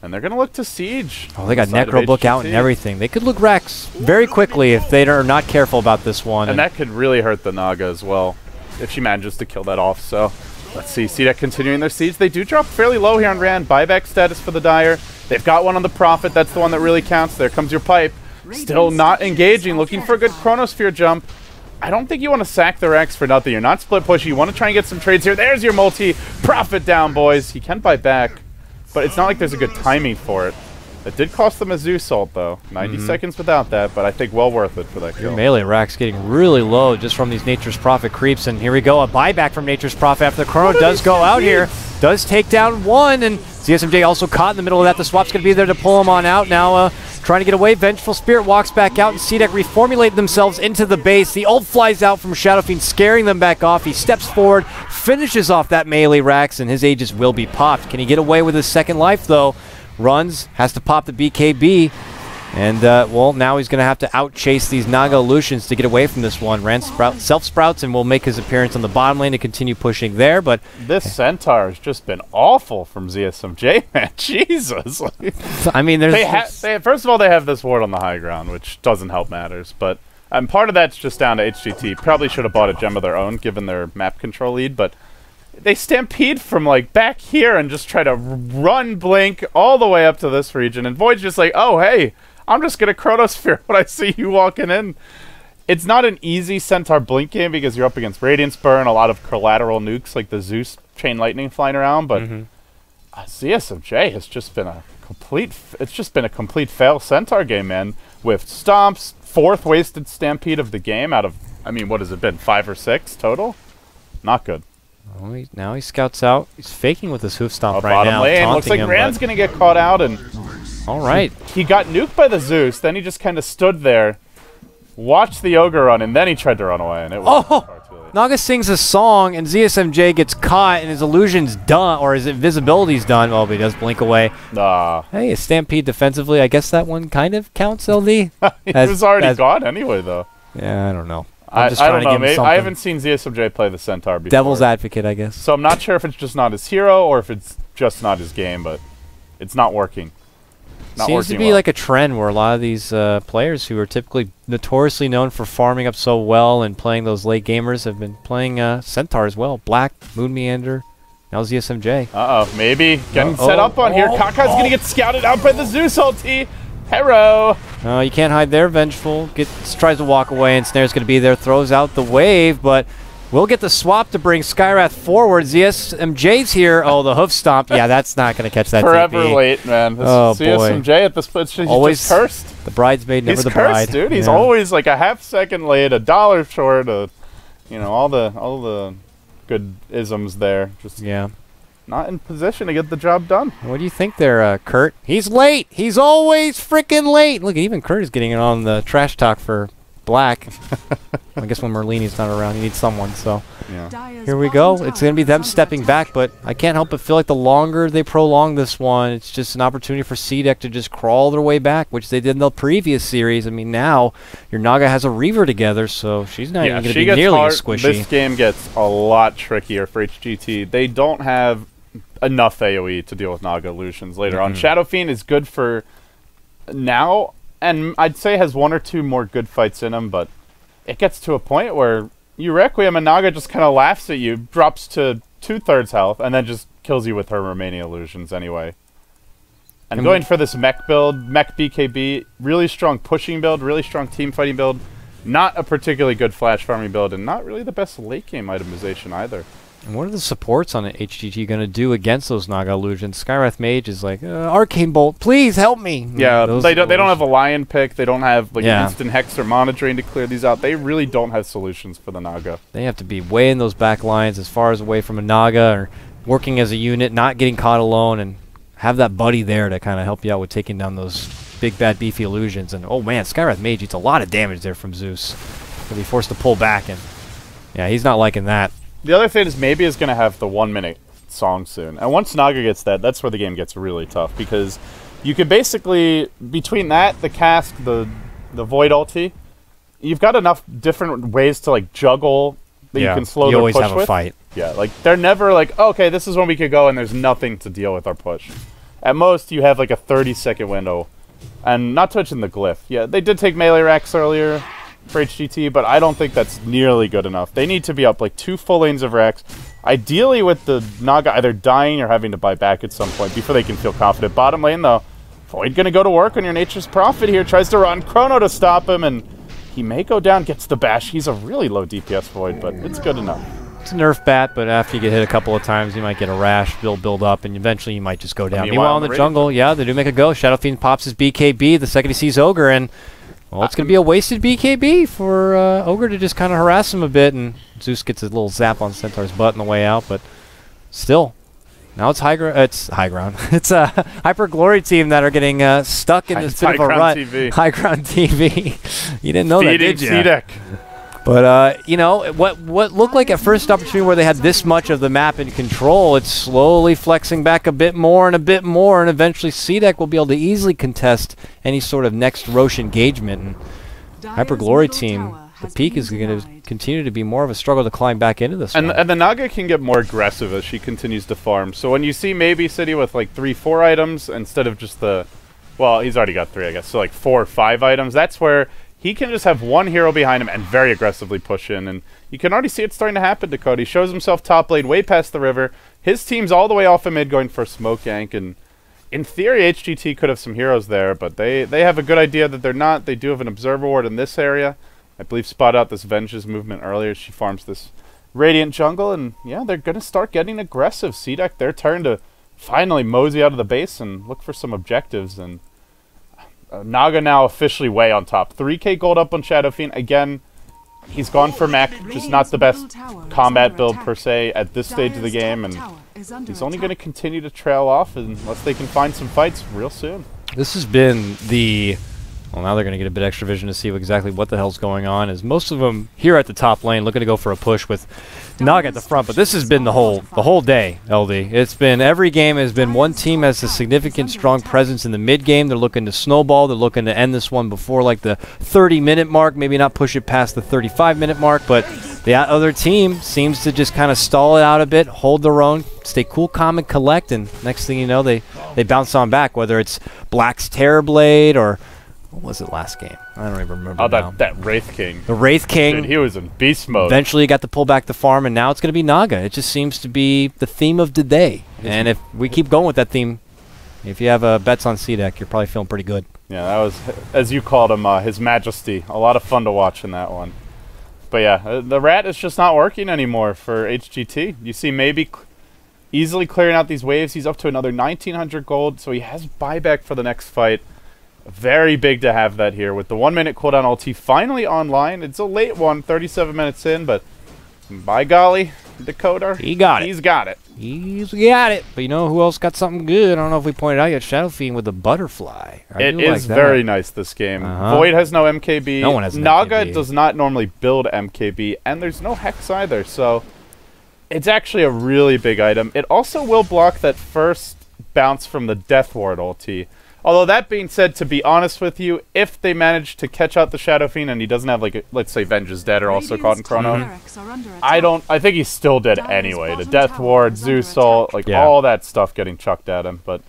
and they're going to look to Siege. Oh, they got Necro Book out and everything. They could look Rex very quickly if they are not careful about this one. And that could really hurt the Naga as well if she manages to kill that off. So let's see. CDEC continuing their siege. They do drop fairly low here on Rand. Buyback status for the Dire. They've got one on the Prophet. That's the one that really counts. There comes your pipe. Still not engaging. Looking for a good Chronosphere jump. I don't think you want to sack the Rex for nothing. You're not split pushing. You want to try and get some trades here. There's your multi. Prophet down, boys. He can buy back, but it's not like there's a good timing for it. It did cost them a Zeus ult, though. 90 seconds without that, but I think well worth it for that kill. Your melee rack's getting really low just from these Nature's Prophet creeps, and here we go. A buyback from Nature's Prophet after the Chrono does go out here. Does take down one, and ZSMJ also caught in the middle of that. The swap's going to be there to pull him on out. Now trying to get away. Vengeful Spirit walks back out, and CDEC reformulate themselves into the base. The ult flies out from Shadow Fiend, scaring them back off. He steps forward, finishes off that melee Rax, and his Aegis will be popped. Can he get away with his second life, though? Runs, has to pop the BKB, and well, now he's going to have to out-chase these Naga Illusions to get away from this one. Rand self-sprouts and will make his appearance on the bottom lane to continue pushing there, but this Centaur has just been awful from ZSMJ, man. Jesus. I mean, first of all, they have this ward on the high ground, which doesn't help matters, but part of that's just down to HGT. Probably should have bought a gem of their own, given their map control lead, but they stampede from, like, back here and just try to run Blink all the way up to this region. And Void's just like, oh, hey, I'm just going to Chronosphere when I see you walking in. It's not an easy Centaur Blink game because you're up against Radiance Burn, a lot of collateral nukes like the Zeus Chain Lightning flying around. But ZSMJ has just been a complete fail Centaur game, man. With stomps, 4th wasted Stampede of the game out of, I mean, what has it been, 5 or 6 total? Not good. Oh, now he scouts out. He's faking with his hoof stomp right now. Lane. Looks like Rand's going to get caught out. And all right. He got nuked by the Zeus. Then he just kind of stood there, watched the Ogre run, and then he tried to run away. And it was Naga sings a song, and ZSMJ gets caught, and his illusion's done, or his invisibility's done. Oh, but he does blink away. Hey, a Stampede defensively. I guess that one kind of counts, LD. He was already gone anyway, though. Yeah, I don't know. I don't know. Maybe, I haven't seen ZSMJ play the Centaur before. Devil's advocate, I guess. So I'm not sure if it's just not his hero or if it's just not his game, but it's not working. Seems to be like a trend where a lot of these players who are typically notoriously known for farming up so well and playing those late gamers have been playing Centaur as well. Black, Moon Meander, now ZSMJ. Uh-oh, maybe getting set up on here. Kaka's going to get scouted out by the Zeus ulti. Hero. No, you can't hide there. Vengeful tries to walk away, and Snare's going to be there. Throws out the wave, but We'll get the swap to bring Skyrath forward. ZSMJ's here. Oh, the hoof stomp. Yeah, that's not going to catch that Forever TP. late, man. This oh, ZSMJ at this point, he's always just cursed. The bridesmaid, never he's the cursed, bride. Dude. He's always like a half-second late, $1 short, you know, all the good isms there. Just not in position to get the job done. What do you think there, Kurt? He's late. He's always freaking late. Look, even Kurt is getting it on the trash talk for Black. I guess when Merlini's not around, you need someone. So here we go. It's going to be them stepping back, but I can't help but feel like the longer they prolong this one, it's just an opportunity for cdec to just crawl their way back, which they did in the previous series. I mean, now your Naga has a Reaver together, so she's not even going to be nearly as squishy. This game gets a lot trickier for HGT. They don't have enough AoE to deal with Naga illusions later on. Shadow Fiend is good for now, and I'd say has 1 or 2 more good fights in him, but it gets to a point where you Requiem and Naga just kind of laughs at you, drops to 2/3 health, and then just kills you with her remaining illusions anyway. And going for this mech build, mech BKB, really strong pushing build, really strong team fighting build, not a particularly good flash farming build, and not really the best late game itemization either. And what are the supports on an HGT going to do against those Naga illusions? Skyrath Mage is like, Arcane Bolt, please help me. Yeah, they don't have a Lion pick. They don't have like instant Hex or Mana Drain to clear these out. They really don't have solutions for the Naga. They have to be way in those back lines as far as away from a Naga, or working as a unit, not getting caught alone, and have that buddy there to kind of help you out with taking down those big, bad, beefy illusions. And, oh, man, Skyrath Mage eats a lot of damage there from Zeus. He'll be forced to pull back, and, yeah, he's not liking that. The other thing is maybe is going to have the 1-minute song soon. And once Naga gets that, that's where the game gets really tough, because you could basically, between that, the cast, the Void ulti, you've got enough different ways to like juggle that you can slow their push with. You always have a fight. Yeah, like they're never like, okay, this is when we could go and there's nothing to deal with our push. At most, you have like a 30-second window. And not to mention the glyph. Yeah, they did take melee racks earlier for HGT, but I don't think that's nearly good enough. They need to be up like 2 full lanes of racks, ideally with the Naga either dying or having to buy back at some point before they can feel confident. Bottom lane though, Void gonna go to work on your Nature's Prophet here, tries to run Chrono to stop him, and he may go down, gets the bash. He's a really low DPS Void, but it's good enough. It's a nerf bat, but after you get hit a couple of times, you might get a rash, build up, and eventually you might just go down. Meanwhile, in the jungle, they do make a go. Shadow Fiend pops his BKB the second he sees Ogre, and well, it's going to be a wasted BKB for Ogre to just kind of harass him a bit, and Zeus gets his little zap on Centaur's butt on the way out, but still, now it's high ground. It's high ground. It's a Hyper Glory team that are getting stuck in this bit of a rut. High ground TV. You didn't know that, did you? cdec. But, you know, what looked like at first opportunity where they had this much of the map in control, it's slowly flexing back a bit more, and eventually cdec will be able to easily contest any sort of next Roche engagement. And Hyper Glory team, the peak is going to continue to be more of a struggle to climb back into this one. And the Naga can get more aggressive as she continues to farm. So when you see maybe City with like 3-4 items instead of just the, well, he's already got 3, I guess, so like 4 or 5 items, that's where he can just have one hero behind him and very aggressively push in. And you can already see it starting to happen to Cody. He shows himself top lane way past the river. His team's all the way off of mid going for a smoke yank. And in theory, HGT could have some heroes there, but they have a good idea that they're not. They do have an observer ward in this area. I believe spot out this Venge's movement earlier. She farms this Radiant jungle. And yeah, they're going to start getting aggressive. cdec, their turn to finally mosey out of the base and look for some objectives. And Naga now officially way on top. 3k gold up on Shadow Fiend. Again, he's gone for mech, just not the best combat build per se at this stage of the game, and he's only going to continue to trail off unless they can find some fights real soon. This has been the... Well, now they're going to get a bit extra vision to see exactly what the hell's going on, as most of them here at the top lane looking to go for a push with Naga at the front, but this has been the whole day, LD. It's been, every game has been one team has a significant strong presence in the mid game. They're looking to snowball. They're looking to end this one before like the 30-minute mark, maybe not push it past the 35-minute mark, but the other team seems to just kind of stall it out a bit, hold their own, stay cool, calm, and collect, and next thing you know, they bounce on back, whether it's Black's Terrorblade or... What was it last game? I don't even remember. Oh, now. that Wraith King. The Wraith King. Dude, he was in beast mode. Eventually got to pull back the farm, and now it's going to be Naga. It just seems to be the theme of the day. And if we keep going with that theme, if you have bets on cdec, you're probably feeling pretty good. Yeah, that was, as you called him, His Majesty. A lot of fun to watch in that one. But yeah, the rat is just not working anymore for HGT. You see maybe easily clearing out these waves. He's up to another 1,900 gold, so he has buyback for the next fight. Very big to have that here with the 1 minute cooldown ulti finally online. It's a late one, 37 minutes in, but by golly, Dakota, he got it. He's got it. He's got it. But you know who else got something good? I don't know if we pointed out yet. Shadow Fiend with the butterfly. It is very nice, this game. Void has no MKB. No one has an Naga MKB. does not normally build MKB, and there's no Hex either, so it's actually a really big item. It also will block that first bounce from the Death Ward ulti. Although that being said, to be honest with you, if they manage to catch out the Shadow Fiend and he doesn't have, like, let's say Venge is dead or also caught in Chrono, I think he's still dead anyway. The Death Ward, Zeus Ult, like all that stuff getting chucked at him. But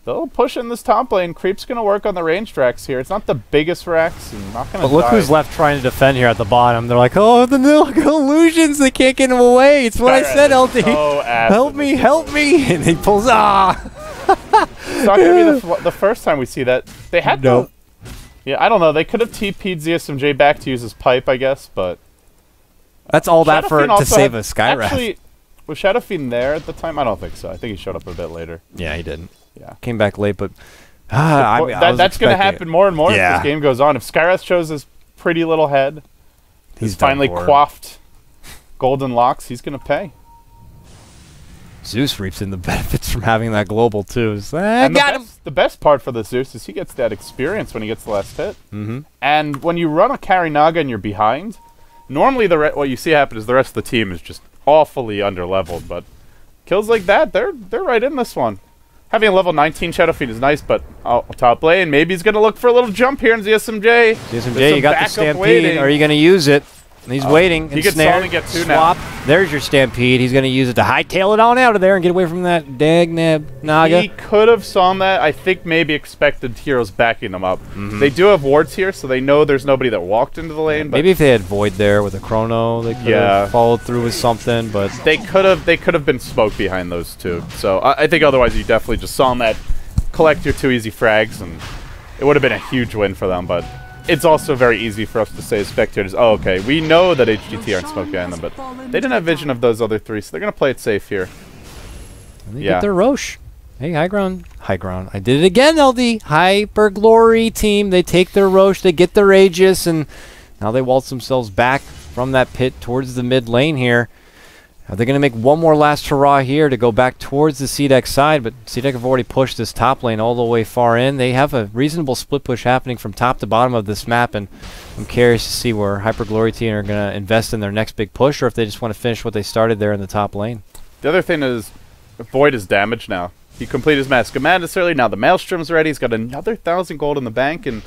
they'll push in this top lane. Creep's going to work on the ranged racks here. It's not the biggest racks. And not gonna but look who's left trying to defend here at the bottom. They're like, oh, the illusions, they can't get him away. It's what I said, LT. Help me, help me. And he pulls, It's not going to be the first time we see that. They had no. Yeah, I don't know. They could have TP'd ZSMJ back to use his pipe, I guess, but that's all that for to save a Skywrath. Actually, was Shadow Fiend there at the time? I don't think so. I think he showed up a bit later. Yeah, he didn't. Yeah, came back late, but that's going to happen more and more as this game goes on. If Skywrath shows his pretty little head, he's finally coiffed golden locks, he's going to pay. Zeus reaps in the benefits from having that global too. So, the best part for the Zeus is he gets that experience when he gets the last hit. And when you run a carry Naga and you're behind, normally what you see happen is the rest of the team is just awfully underleveled. But kills like that, they're right in this one. Having a level 19 Shadow Fiend is nice, but top lane, maybe he's going to look for a little jump here in ZSMJ. ZSMJ, you got the Stampede. Are you going to use it? And he's waiting. He gets only get two swap. now. There's your Stampede. He's going to use it to hightail it on out of there and get away from that dagnab Naga. He could have saw that. I think maybe expected heroes backing them up. They do have wards here, so they know there's nobody that walked into the lane. But maybe if they had Void there with a Chrono, they could have followed through with something. But they could have been smoke behind those two. So I think otherwise you definitely just saw that, collect your 2 easy frags, and it would have been a huge win for them. But it's also very easy for us to say as spectators, oh, okay, we know that HGT aren't smoke behind them, but they didn't have vision of those other 3, so they're going to play it safe here. And they get their Rosh. Hey, high ground. High ground. I did it again, LD. Hyper Glory team. They take their Rosh, they get their Aegis, and now they waltz themselves back from that pit towards the mid lane here. Are they going to make one more last hurrah here to go back towards the CDEC side? But CDEC have already pushed this top lane all the way far in. They have a reasonable split push happening from top to bottom of this map, and I'm curious to see where Hyper Glory Team are going to invest in their next big push, or if they just want to finish what they started there in the top lane. The other thing is, Void is damaged now. He completed his Mask of Madness early. Now the Maelstrom's ready. He's got another 1,000 gold in the bank, and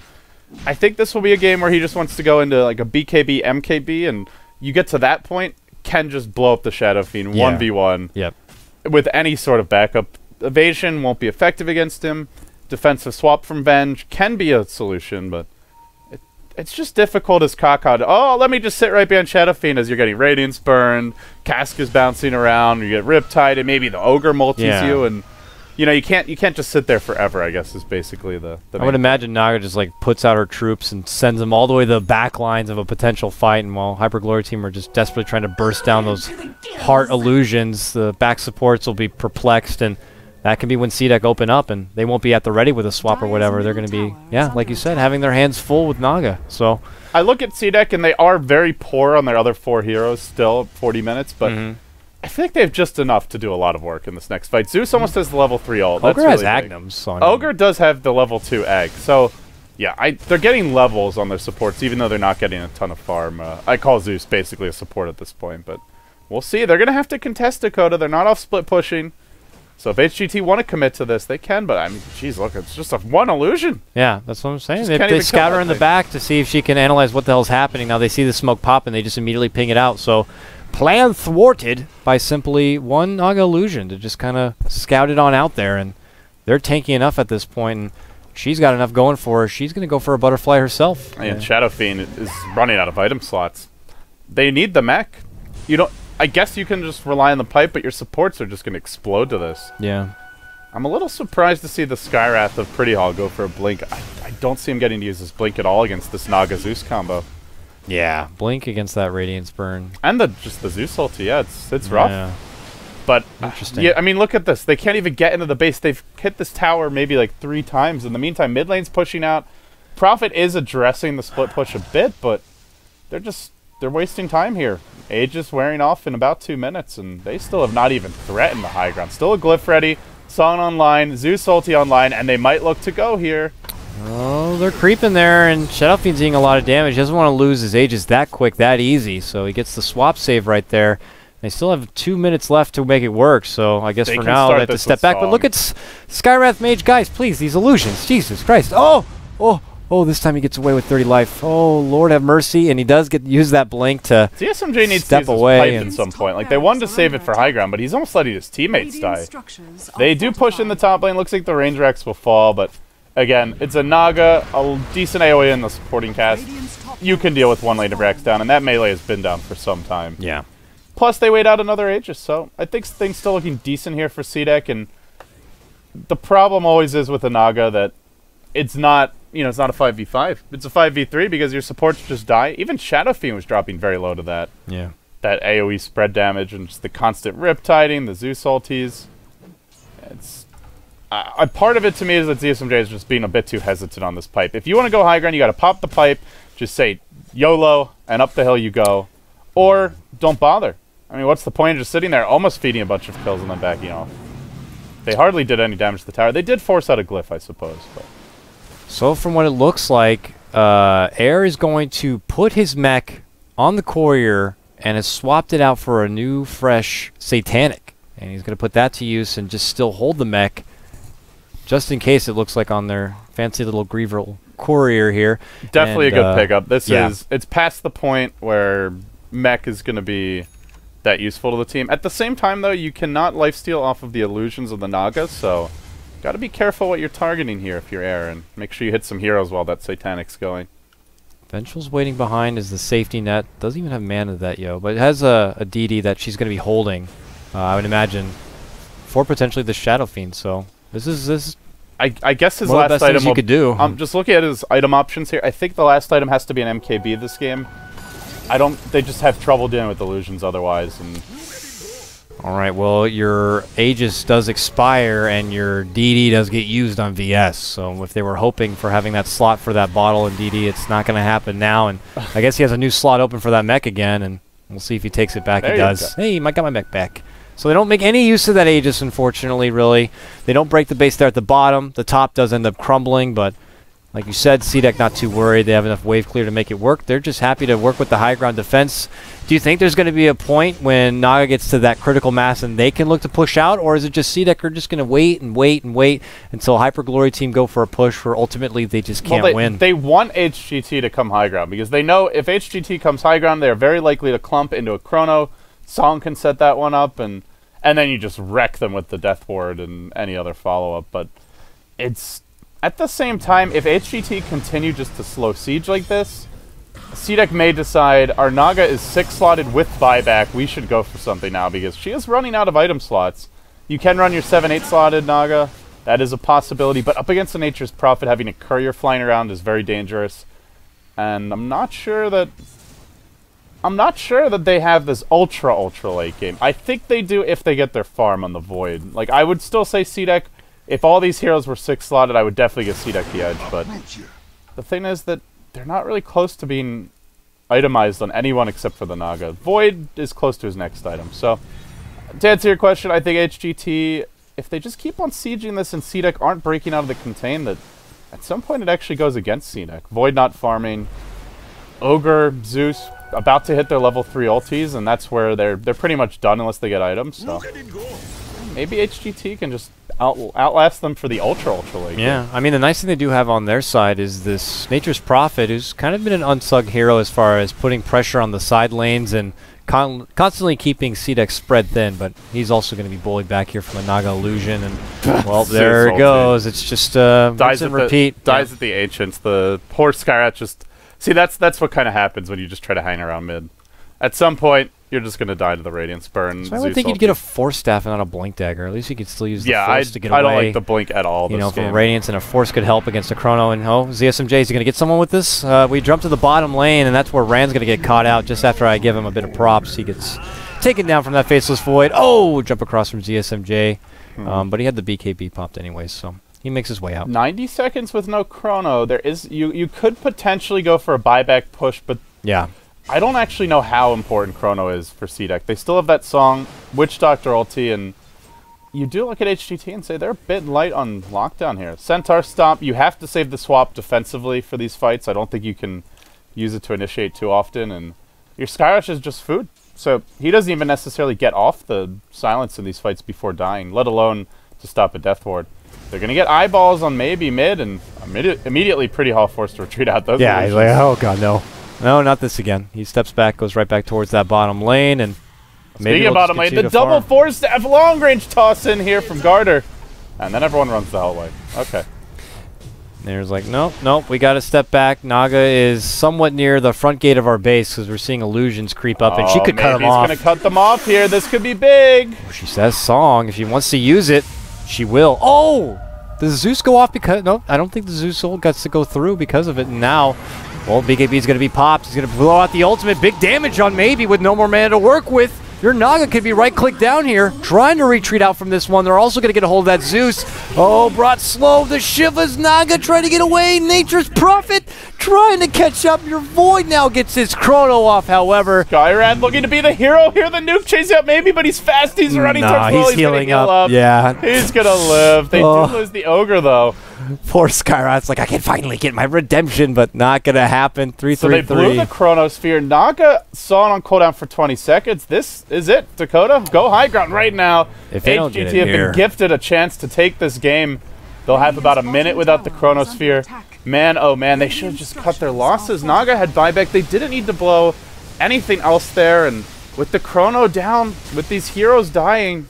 I think this will be a game where he just wants to go into like a BKB, MKB, and you get to that point, can just blow up the Shadow Fiend 1v1 with any sort of backup. Evasion won't be effective against him. Defensive swap from Venge can be a solution, but it's just difficult as Kaka. Oh, let me just sit right behind Shadow Fiend as you're getting Radiance burned, Cask is bouncing around, you get Riptide, and maybe the Ogre multis you, and you know, you can't just sit there forever, I guess, is basically the I would imagine Naga just like puts out her troops and sends them all the way to the back lines of a potential fight, and while Hyper Glory Team are just desperately trying to burst down those heart illusions, the back supports will be perplexed, and that can be when CDEC open up, and they won't be at the ready with a swap or whatever. They're going to be, like you said, having their hands full with Naga. So I look at CDEC, and they are very poor on their other 4 heroes still, 40 minutes, but I feel like they have just enough to do a lot of work in this next fight. Zeus almost has the level 3 ult. Ogre has Agnums on Ogre does have the level 2 Ag. So, yeah, they're getting levels on their supports, even though they're not getting a ton of farm. I call Zeus basically a support at this point, but we'll see. They're going to have to contest Dakota. They're not off split pushing. So if HGT want to commit to this, they can, but I mean, geez, look, it's just a 1 illusion. Yeah, that's what I'm saying. They scout her in the back to see if she can analyze what the hell's happening. Now they see the smoke pop, and they just immediately ping it out. So plan thwarted by simply 1 Naga illusion to just kind of scout it on out there, and they're tanky enough at this point, and she's got enough going for her. She's going to go for a butterfly herself. And Shadow Fiend is running out of item slots. They need the mech. You don't. I guess you can just rely on the pipe, but your supports are just going to explode to this. Yeah. I'm a little surprised to see the Skywrath of Pretty Hall go for a blink. I don't see him getting to use his blink at all against this Naga Zeus combo. Yeah, blink against that Radiance burn. And just the Zeus ulti, yeah, it's rough. Yeah. But, interesting. Yeah, I mean, look at this. They can't even get into the base. They've hit this tower maybe like 3 times. In the meantime, mid lane's pushing out. Prophet is addressing the split push a bit, but they're wasting time here. Aegis wearing off in about 2 minutes, and they still have not even threatened the high ground. Still a glyph ready, Song online, Zeus ulti online, and they might look to go here. Oh, they're creeping there, and Shadow Fiend's doing a lot of damage. He doesn't want to lose his Aegis that quick, that easy, so he gets the swap save right there. They still have 2 minutes left to make it work, so I guess for now they have to step back. But look at Skywrath Mage. Guys, please, these illusions. Jesus Christ. Oh, this time he gets away with 30 life. Oh, Lord have mercy. And he does use that blink to DSMJ needs to use his pipe at some point. Like, they wanted to save it for high ground, but he's almost letting his teammates die. They do push in the top lane. Looks like the range Rex will fall, but again, it's a Naga, a decent AoE in the supporting cast. You can deal with 1 lane of Rex down, and that melee has been down for some time. Yeah. Plus, they wait out another Aegis, so I think things still looking decent here for CDEC, and the problem always is with a Naga that it's not, it's not a 5v5. It's a 5v3 because your supports just die. Even Shadow Fiend was dropping very low to that. Yeah. That AoE spread damage and just the constant riptiding, the Zeus ultis. It's a part of it to me is that DSMJ is just being a bit too hesitant on this pipe. If you want to go high ground, you got to pop the pipe, just say YOLO, and up the hill you go. Or don't bother. I mean, what's the point of just sitting there, almost feeding a bunch of kills and then backing off? They hardly did any damage to the tower. They did force out a glyph, I suppose. But. So from what it looks like, Air is going to put his mech on the courier and has swapped it out for a new, fresh Satanic. And he's going to put that to use and just still hold the mech, just in case it looks like on their fancy little Griever courier here. Definitely a good pickup. It's past the point where mech is going to be that useful to the team. At the same time, though, you cannot lifesteal off of the illusions of the Naga, so got to be careful what you're targeting here if you're Air, and make sure you hit some heroes while that Satanic's going. Ventral's waiting behind as the safety net. Doesn't even have mana to that, but it has a DD that she's going to be holding, I would imagine, for potentially the Shadow Fiend, so this is I guess his last item you could do. I'm just looking at his item options here. I think the last item has to be an MKB this game. They just have trouble dealing with illusions otherwise. And all right, well, your Aegis does expire and your DD does get used on VS. So if they were hoping for having that slot for that bottle in DD, it's not going to happen now. And I guess he has a new slot open for that mech again, and we'll see if he takes it back. He does. Hey, I got my mech back. So they don't make any use of that Aegis, unfortunately, really. They don't break the base there at the bottom. The top does end up crumbling, but like you said, CDEC not too worried. They have enough wave clear to make it work. They're just happy to work with the high ground defense. Do you think there's going to be a point when Naga gets to that critical mass and they can look to push out, or is it just CDEC are just going to wait and wait and wait until Hyper Glory Team go for a push where ultimately they just can't win? They want HGT to come high ground because they know if HGT comes high ground, they're very likely to clump into a chrono. Song can set that one up, and then you just wreck them with the Death Ward and any other follow-up. But it's... At the same time, if HGT continue just to slow siege like this, CDEC may decide our Naga is 6-slotted with buyback. We should go for something now because she is running out of item slots. You can run your 7-8-slotted Naga. That is a possibility. But up against the Nature's Prophet, having a courier flying around is very dangerous. And I'm not sure that they have this ultra late game. I think they do if they get their farm on the Void. Like, I would still say CDEC, if all these heroes were 6-slotted, I would definitely give CDEC the edge, but the thing is that they're not really close to being itemized on anyone except for the Naga. Void is close to his next item. So, to answer your question, I think HGT, if they just keep on sieging this and CDEC aren't breaking out of the contain, that at some point it actually goes against CDEC. Void not farming, Ogre, Zeus, about to hit their level 3 ultis, and that's where they're pretty much done unless they get items, so maybe HGT can just outlast them for the ultra late. Yeah, I mean, the nice thing they do have on their side is this Nature's Prophet, who's kind of been an unsung hero as far as putting pressure on the side lanes and constantly keeping CDEC spread thin, but he's also going to be bullied back here from a Naga illusion, and well, there it goes. It's just rinse and repeat. Dies at the Ancients. The poor Skyrat just... See, that's what kind of happens when you just try to hang around mid. At some point, you're just going to die to the Radiance Burn. So I would think you'd get a Force Staff and not a Blink Dagger. At least you could still use the Force to get away. I don't like the Blink at all. You know, from Radiance, and a Force could help against a Chrono. And ZSMJ, is he going to get someone with this? We jump to the bottom lane, and that's where Rand's going to get caught out just after I give him a bit of props. He gets taken down from that Faceless Void. Oh, jump across from ZSMJ. But he had the BKB popped anyways, so he makes his way out. 90 seconds with no Chrono. There is you could potentially go for a buyback push, but yeah, I don't actually know how important Chrono is for CDEC. They still have that song, Witch Doctor ulti, and you do look at HGT and say they're a bit light on lockdown here. Centaur Stomp, you have to save the swap defensively for these fights. I don't think you can use it to initiate too often, and your Skyrush is just food. So he doesn't even necessarily get off the silence in these fights before dying, let alone to stop a Death Ward. They're going to get eyeballs on maybe mid, and immediately Pretty Hall forced to retreat out. Those yeah, he's like, oh god, no. No, not this again. He steps back, goes right back towards that bottom lane, and maybe speaking of bottom lane, the double Force Staff long range toss in here from Garter, and then everyone runs the hell away. Okay. There's like, nope, we got to step back. Naga is somewhat near the front gate of our base because we're seeing illusions creep up, and she could cut him off. He's going to cut them off here. This could be big. She says song. If she wants to use it, she will. Oh! Does Zeus go off because... No, I don't think the Zeus ult gets to go through because of it. And now, well, BKB is going to be popped. He's going to blow out the ultimate. Big damage on Maybe with no more mana to work with. Your Naga could be right-click down here, trying to retreat out from this one. They're also going to get a hold of that Zeus. Oh, brought slow. The Shiva's Naga trying to get away. Nature's Prophet trying to catch up. Your Void now gets his Chrono off, however. Skyrad looking to be the hero here. The nuke chasing out Maybe, but he's fast. He's running towards he's healing up. Yeah. He's going to live. They do lose the Ogre, though. Poor Skyrat's like, I can finally get my redemption, but not going to happen. 3-3-3. So they blew the Chronosphere. Naga saw it on cooldown for 20 seconds. This is it. Dakota, go high ground right now. If HGT have been gifted a chance to take this game. They'll have about a minute without the Chronosphere. Man, oh man, they should have just cut their losses. Naga had buyback. They didn't need to blow anything else there. And with the Chrono down, with these heroes dying...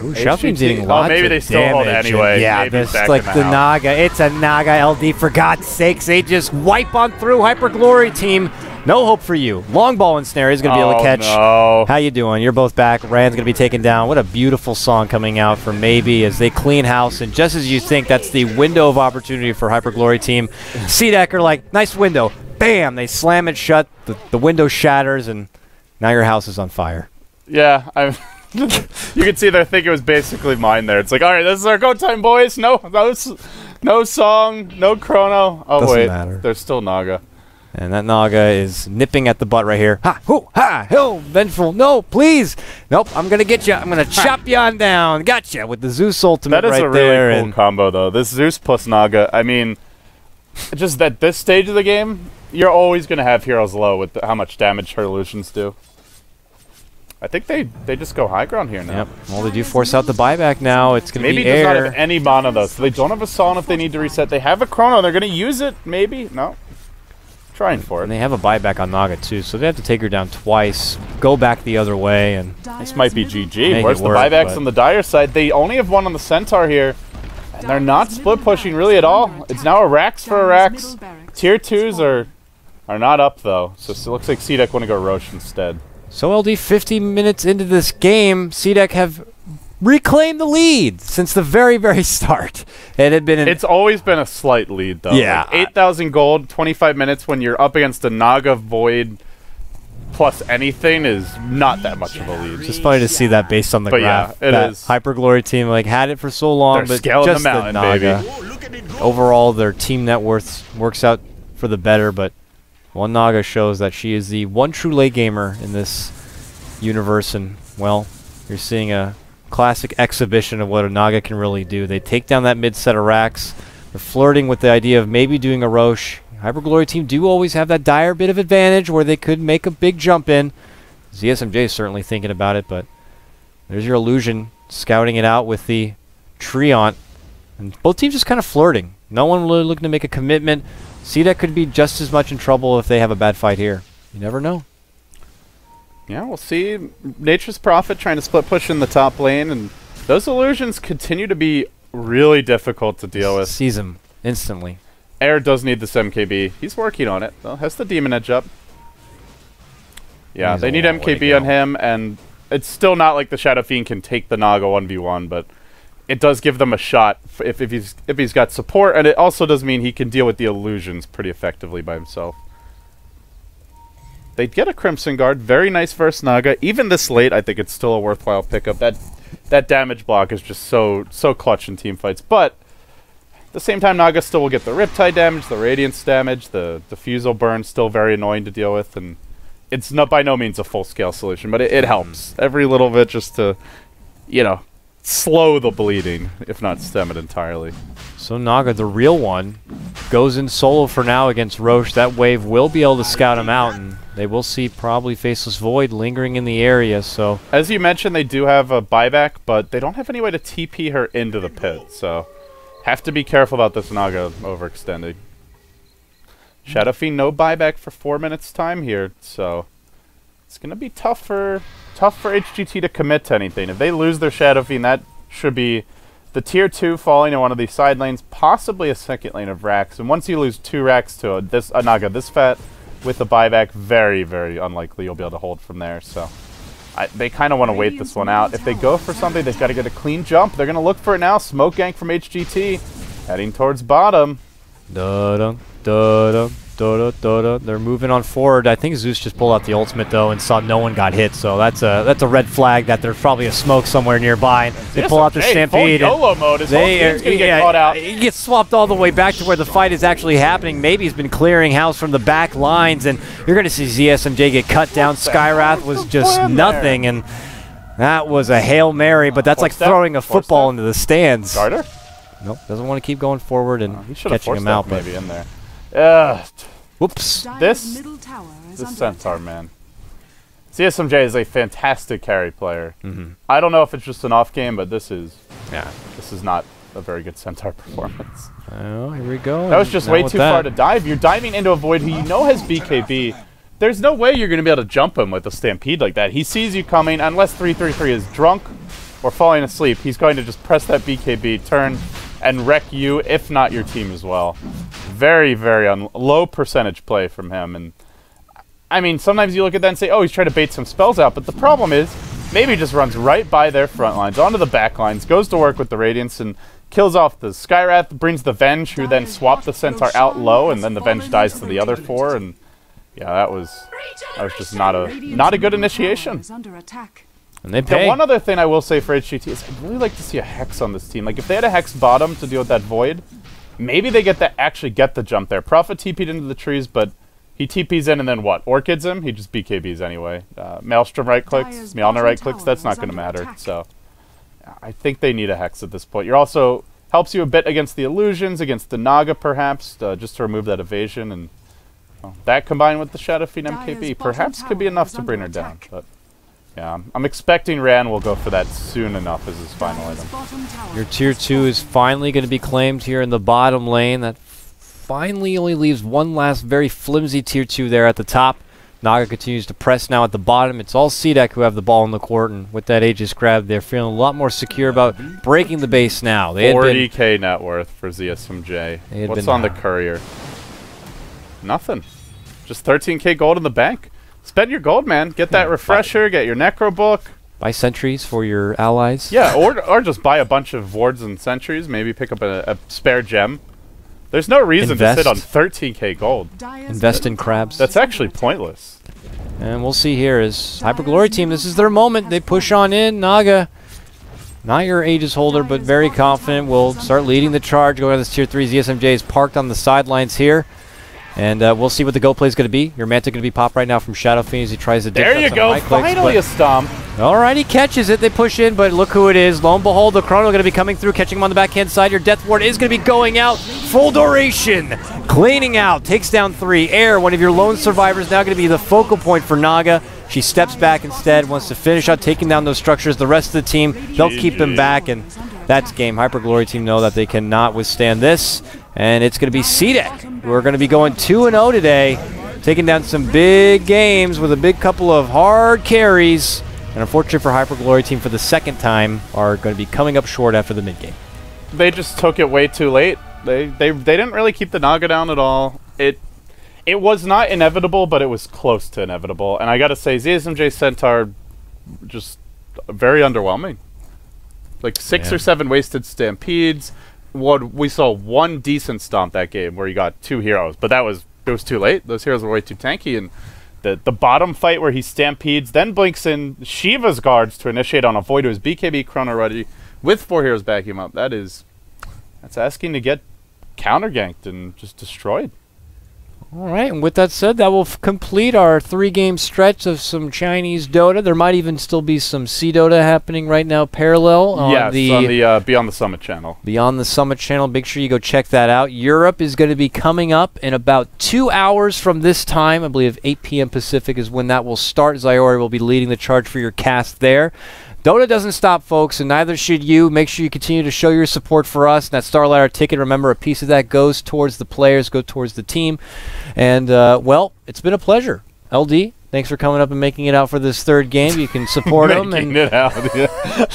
Ooh, Shelfie's eating lots maybe they still hold it anyway. Yeah, this like the Naga. It's a Naga LD, for God's sakes. They just wipe on through. Hyper Glory team. No hope for you. Long ball and snare is going to be able to catch. No. How you doing? You're both back. Rand's going to be taken down. What a beautiful song coming out from Maybe as they clean house. And just as you think that's the window of opportunity for Hyper Glory team, CDEC are like, nice window. Bam! They slam it shut. The window shatters, and now your house is on fire. Yeah, you can see they're thinking it was basically mine there. It's like, all right, this is our go time, boys. No song, no Chrono. Oh, doesn't wait, matter. There's still Naga. And that Naga is nipping at the butt right here. Ha! Hoo! Ha! Hill! Vengeful! No! Please! Nope! I'm gonna get you! I'm gonna chop you on down! Gotcha! With the Zeus ultimate right there. That is a really cool combo, though. This Zeus plus Naga, I mean, just at this stage of the game, you're always gonna have heroes low with how much damage her illusions do. I think they just go high ground here now. Yep. Well, they do force out the buyback now. It's going to be Maybe does not have any mana, though, so they don't have a Song if they need to reset. They have a Chrono. They're going to use it, maybe? No. Trying for it. And they have a buyback on Naga, too, so they have to take her down twice, go back the other way, and... This might be GG. Where's the buybacks on the Dire side? They only have one on the Centaur here, and they're not split pushing really at all. It's now a Rax for a Rax. Tier 2s are not up, though, so it looks like CDEC want to go Roche instead. So LD, 50 minutes into this game, CDEC have reclaimed the lead since the very, very start. It had been it's always been a slight lead, though. Yeah. Like 8,000 gold, 25 minutes when you're up against a Naga Void plus anything is not that much of a lead. It's just funny to see that based on the graph. Yeah, it is. Hyper Glory team had it for so long, They're but scaling just the mountain, Naga. baby. Overall, their team net worth works out for the better, but one Naga shows that she is the one true late gamer in this universe, and well, you're seeing a classic exhibition of what a Naga can really do. They take down that mid set of racks. They're flirting with the idea of maybe doing a Roche. Hyper Glory team do always have that dire bit of advantage where they could make a big jump in. ZSMJ is certainly thinking about it, but there's your illusion scouting it out with the Treant, and both teams just kind of flirting. No one really looking to make a commitment. CDEC could be just as much in trouble if they have a bad fight here. You never know. Yeah, we'll see. Nature's Prophet trying to split push in the top lane, and those illusions continue to be really difficult to deal with. Sees him instantly. Air does need this MKB. He's working on it, though. Has the Demon Edge up. Yeah, they need MKB on him, and it's still not like the Shadow Fiend can take the Naga 1v1, but it does give them a shot if he's got support, and it also does mean he can deal with the illusions pretty effectively by himself. They get a Crimson Guard, very nice versus Naga. Even this late, I think it's still a worthwhile pickup. That damage block is just so clutch in team fights, but at the same time, Naga still will get the Riptide damage, the Radiance damage, the Diffusal burn, still very annoying to deal with, and it's not by no means a full-scale solution, but it helps. Every little bit just to, you know, slow the bleeding, if not stem it entirely. So Naga, the real one, goes in solo for now against Roche. That wave will be able to scout him out, and they will see probably Faceless Void lingering in the area. So as you mentioned, they do have a buyback, but they don't have any way to TP her into the pit, so have to be careful about this Naga overextending. Shadow Fiend, no buyback for 4 minutes time here, so it's going to be tough for HGT to commit to anything. If they lose their Shadow Fiend, that should be the tier 2 falling in one of these side lanes, possibly a second lane of racks. And once you lose 2 racks to a Naga this fat with a buyback, very, very unlikely you'll be able to hold from there. So they kind of want to wait this one out. If they go for something, they've got to get a clean jump. They're going to look for it now. Smoke gank from HGT, heading towards bottom. Da-dum, da-dum, da-da, da-da. They're moving on forward. I think Zeus just pulled out the ultimate, though, and saw no one got hit. So that's a red flag that there's probably a smoke somewhere nearby. They pull out the Stampede. Full YOLO mode. His whole team's going to get caught out. He gets swapped all the way back to where the fight is actually happening. Maybe he's been clearing house from the back lines, and you're going to see ZSMJ get cut down. Skywrath was just nothing, and that was a Hail Mary, but that's like throwing a football into the stands. Starter? Nope, doesn't want to keep going forward and catching him out. Maybe in there. Whoops. This Centaur, man. CSMJ is a fantastic carry player. I don't know if it's just an off game, but this is not a very good Centaur performance. Oh, here we go. That was just way too far to dive. You're diving into a Void who you know has BKB. There's no way you're going to be able to jump him with a Stampede like that. He sees you coming, unless 333 is drunk or falling asleep. He's going to just press that BKB, turn, and wreck you, if not your team as well. Very, very low percentage play from him. And I mean, sometimes you look at that and say, oh, he's trying to bait some spells out. But the problem is, maybe he just runs right by their front lines, onto the back lines, goes to work with the Radiance, and kills off the Skywrath, brings the Venge, who then swap the Centaur out low, and then the Venge dies to the other 4. And yeah, that was just not a good initiation. And they pay. The one other thing I will say for HGT is I'd really like to see a Hex on this team. Like, if they had a Hex bottom to deal with that Void, maybe they actually get the jump there. Prophet TP'd into the trees, but he TP's in and then what? Orchids him? He just BKBs anyway. Maelstrom right-clicks, Mjolnir right-clicks, that's not going to matter. So I think they need a Hex at this point. You're also helps you a bit against the illusions, against the Naga perhaps, just to remove that evasion. And that combined with the Shadow Fiend MKB perhaps could be enough to bring her down. But yeah, I'm expecting Ran will go for that soon enough as his final item. Your tier 2 is finally going to be claimed here in the bottom lane. That finally only leaves one last very flimsy tier 2 there at the top. Naga continues to press now at the bottom. It's all cdec who have the ball in the court, and with that Aegis grab, they're feeling a lot more secure about breaking the base now. 40k net worth for ZSMJ. What's on the courier? Nothing. Just 13k gold in the bank. Spend your gold, man. Get that refresher, get your necro book. Buy sentries for your allies. Yeah, or just buy a bunch of wards and sentries. Maybe pick up a spare gem. There's no reason to sit on 13k gold. Invest in crabs. That's actually pointless. And we'll see here is Hyper Glory team. This is their moment. They push on in. Naga, not your Aegis holder, but very confident, will start leading the charge. Going on this tier 3. ZSMJ is parked on the sidelines here. And we'll see what the go play is going to be. Your Manta going to be popped right now from Shadow Fiend as he tries to there you go, finally a stomp. All right, he catches it. They push in, but look who it is. Lo and behold, the Chrono going to be coming through, catching him on the backhand side. Your Death Ward is going to be going out. Full duration. Cleaning out. Takes down 3. Air, one of your lone survivors, now going to be the focal point for Naga. She steps back instead, wants to finish out taking down those structures. The rest of the team, they'll keep them back, and that's game. Hyper Glory team know that they cannot withstand this. And it's going to be cdec. We're going to be going 2-0 today, taking down some big games with a big couple of hard carries. And unfortunately for Hyper Glory team, for the second time, are going to be coming up short after the mid game. They just took it way too late. They didn't really keep the Naga down at all. It It was not inevitable, but it was close to inevitable. And I got to say, ZSMJ Centaur, just very underwhelming. Like 6 or 7 wasted stampedes. We saw one decent stomp that game where you got 2 heroes, but it was too late. Those heroes were way too tanky. And the bottom fight where he stampedes, then blinks in Shiva's guards to initiate on a Void who is BKB Chrono ready with 4 heroes backing him up. That's asking to get counter ganked and just destroyed. All right, and with that said, that will complete our 3-game stretch of some Chinese Dota. There might even still be some C Dota happening right now parallel on the Beyond the Summit channel. Beyond the Summit channel. Make sure you go check that out. Europe is going to be coming up in about 2 hours from this time. I believe 8 p.m. Pacific is when that will start. Zyori will be leading the charge for your cast there. Dota doesn't stop, folks, and neither should you. Make sure you continue to show your support for us. And that Starladder ticket, remember, a piece of that goes towards the players, go towards the team. And, well, it's been a pleasure. LD, thanks for coming up and making it out for this 3rd game. You can support them. Making it out, yeah.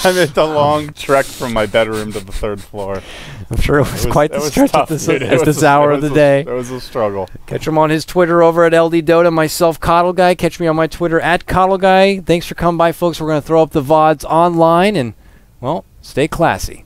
I made the long trek from my bedroom to the 3rd floor. I'm sure it was quite the stretch at this hour of the day. It was a struggle. Catch him on his Twitter over at LD Dota. Myself, KotLGuy. Catch me on my Twitter at KotLGuy. Thanks for coming by, folks. We're going to throw up the VODs online. And, well, stay classy.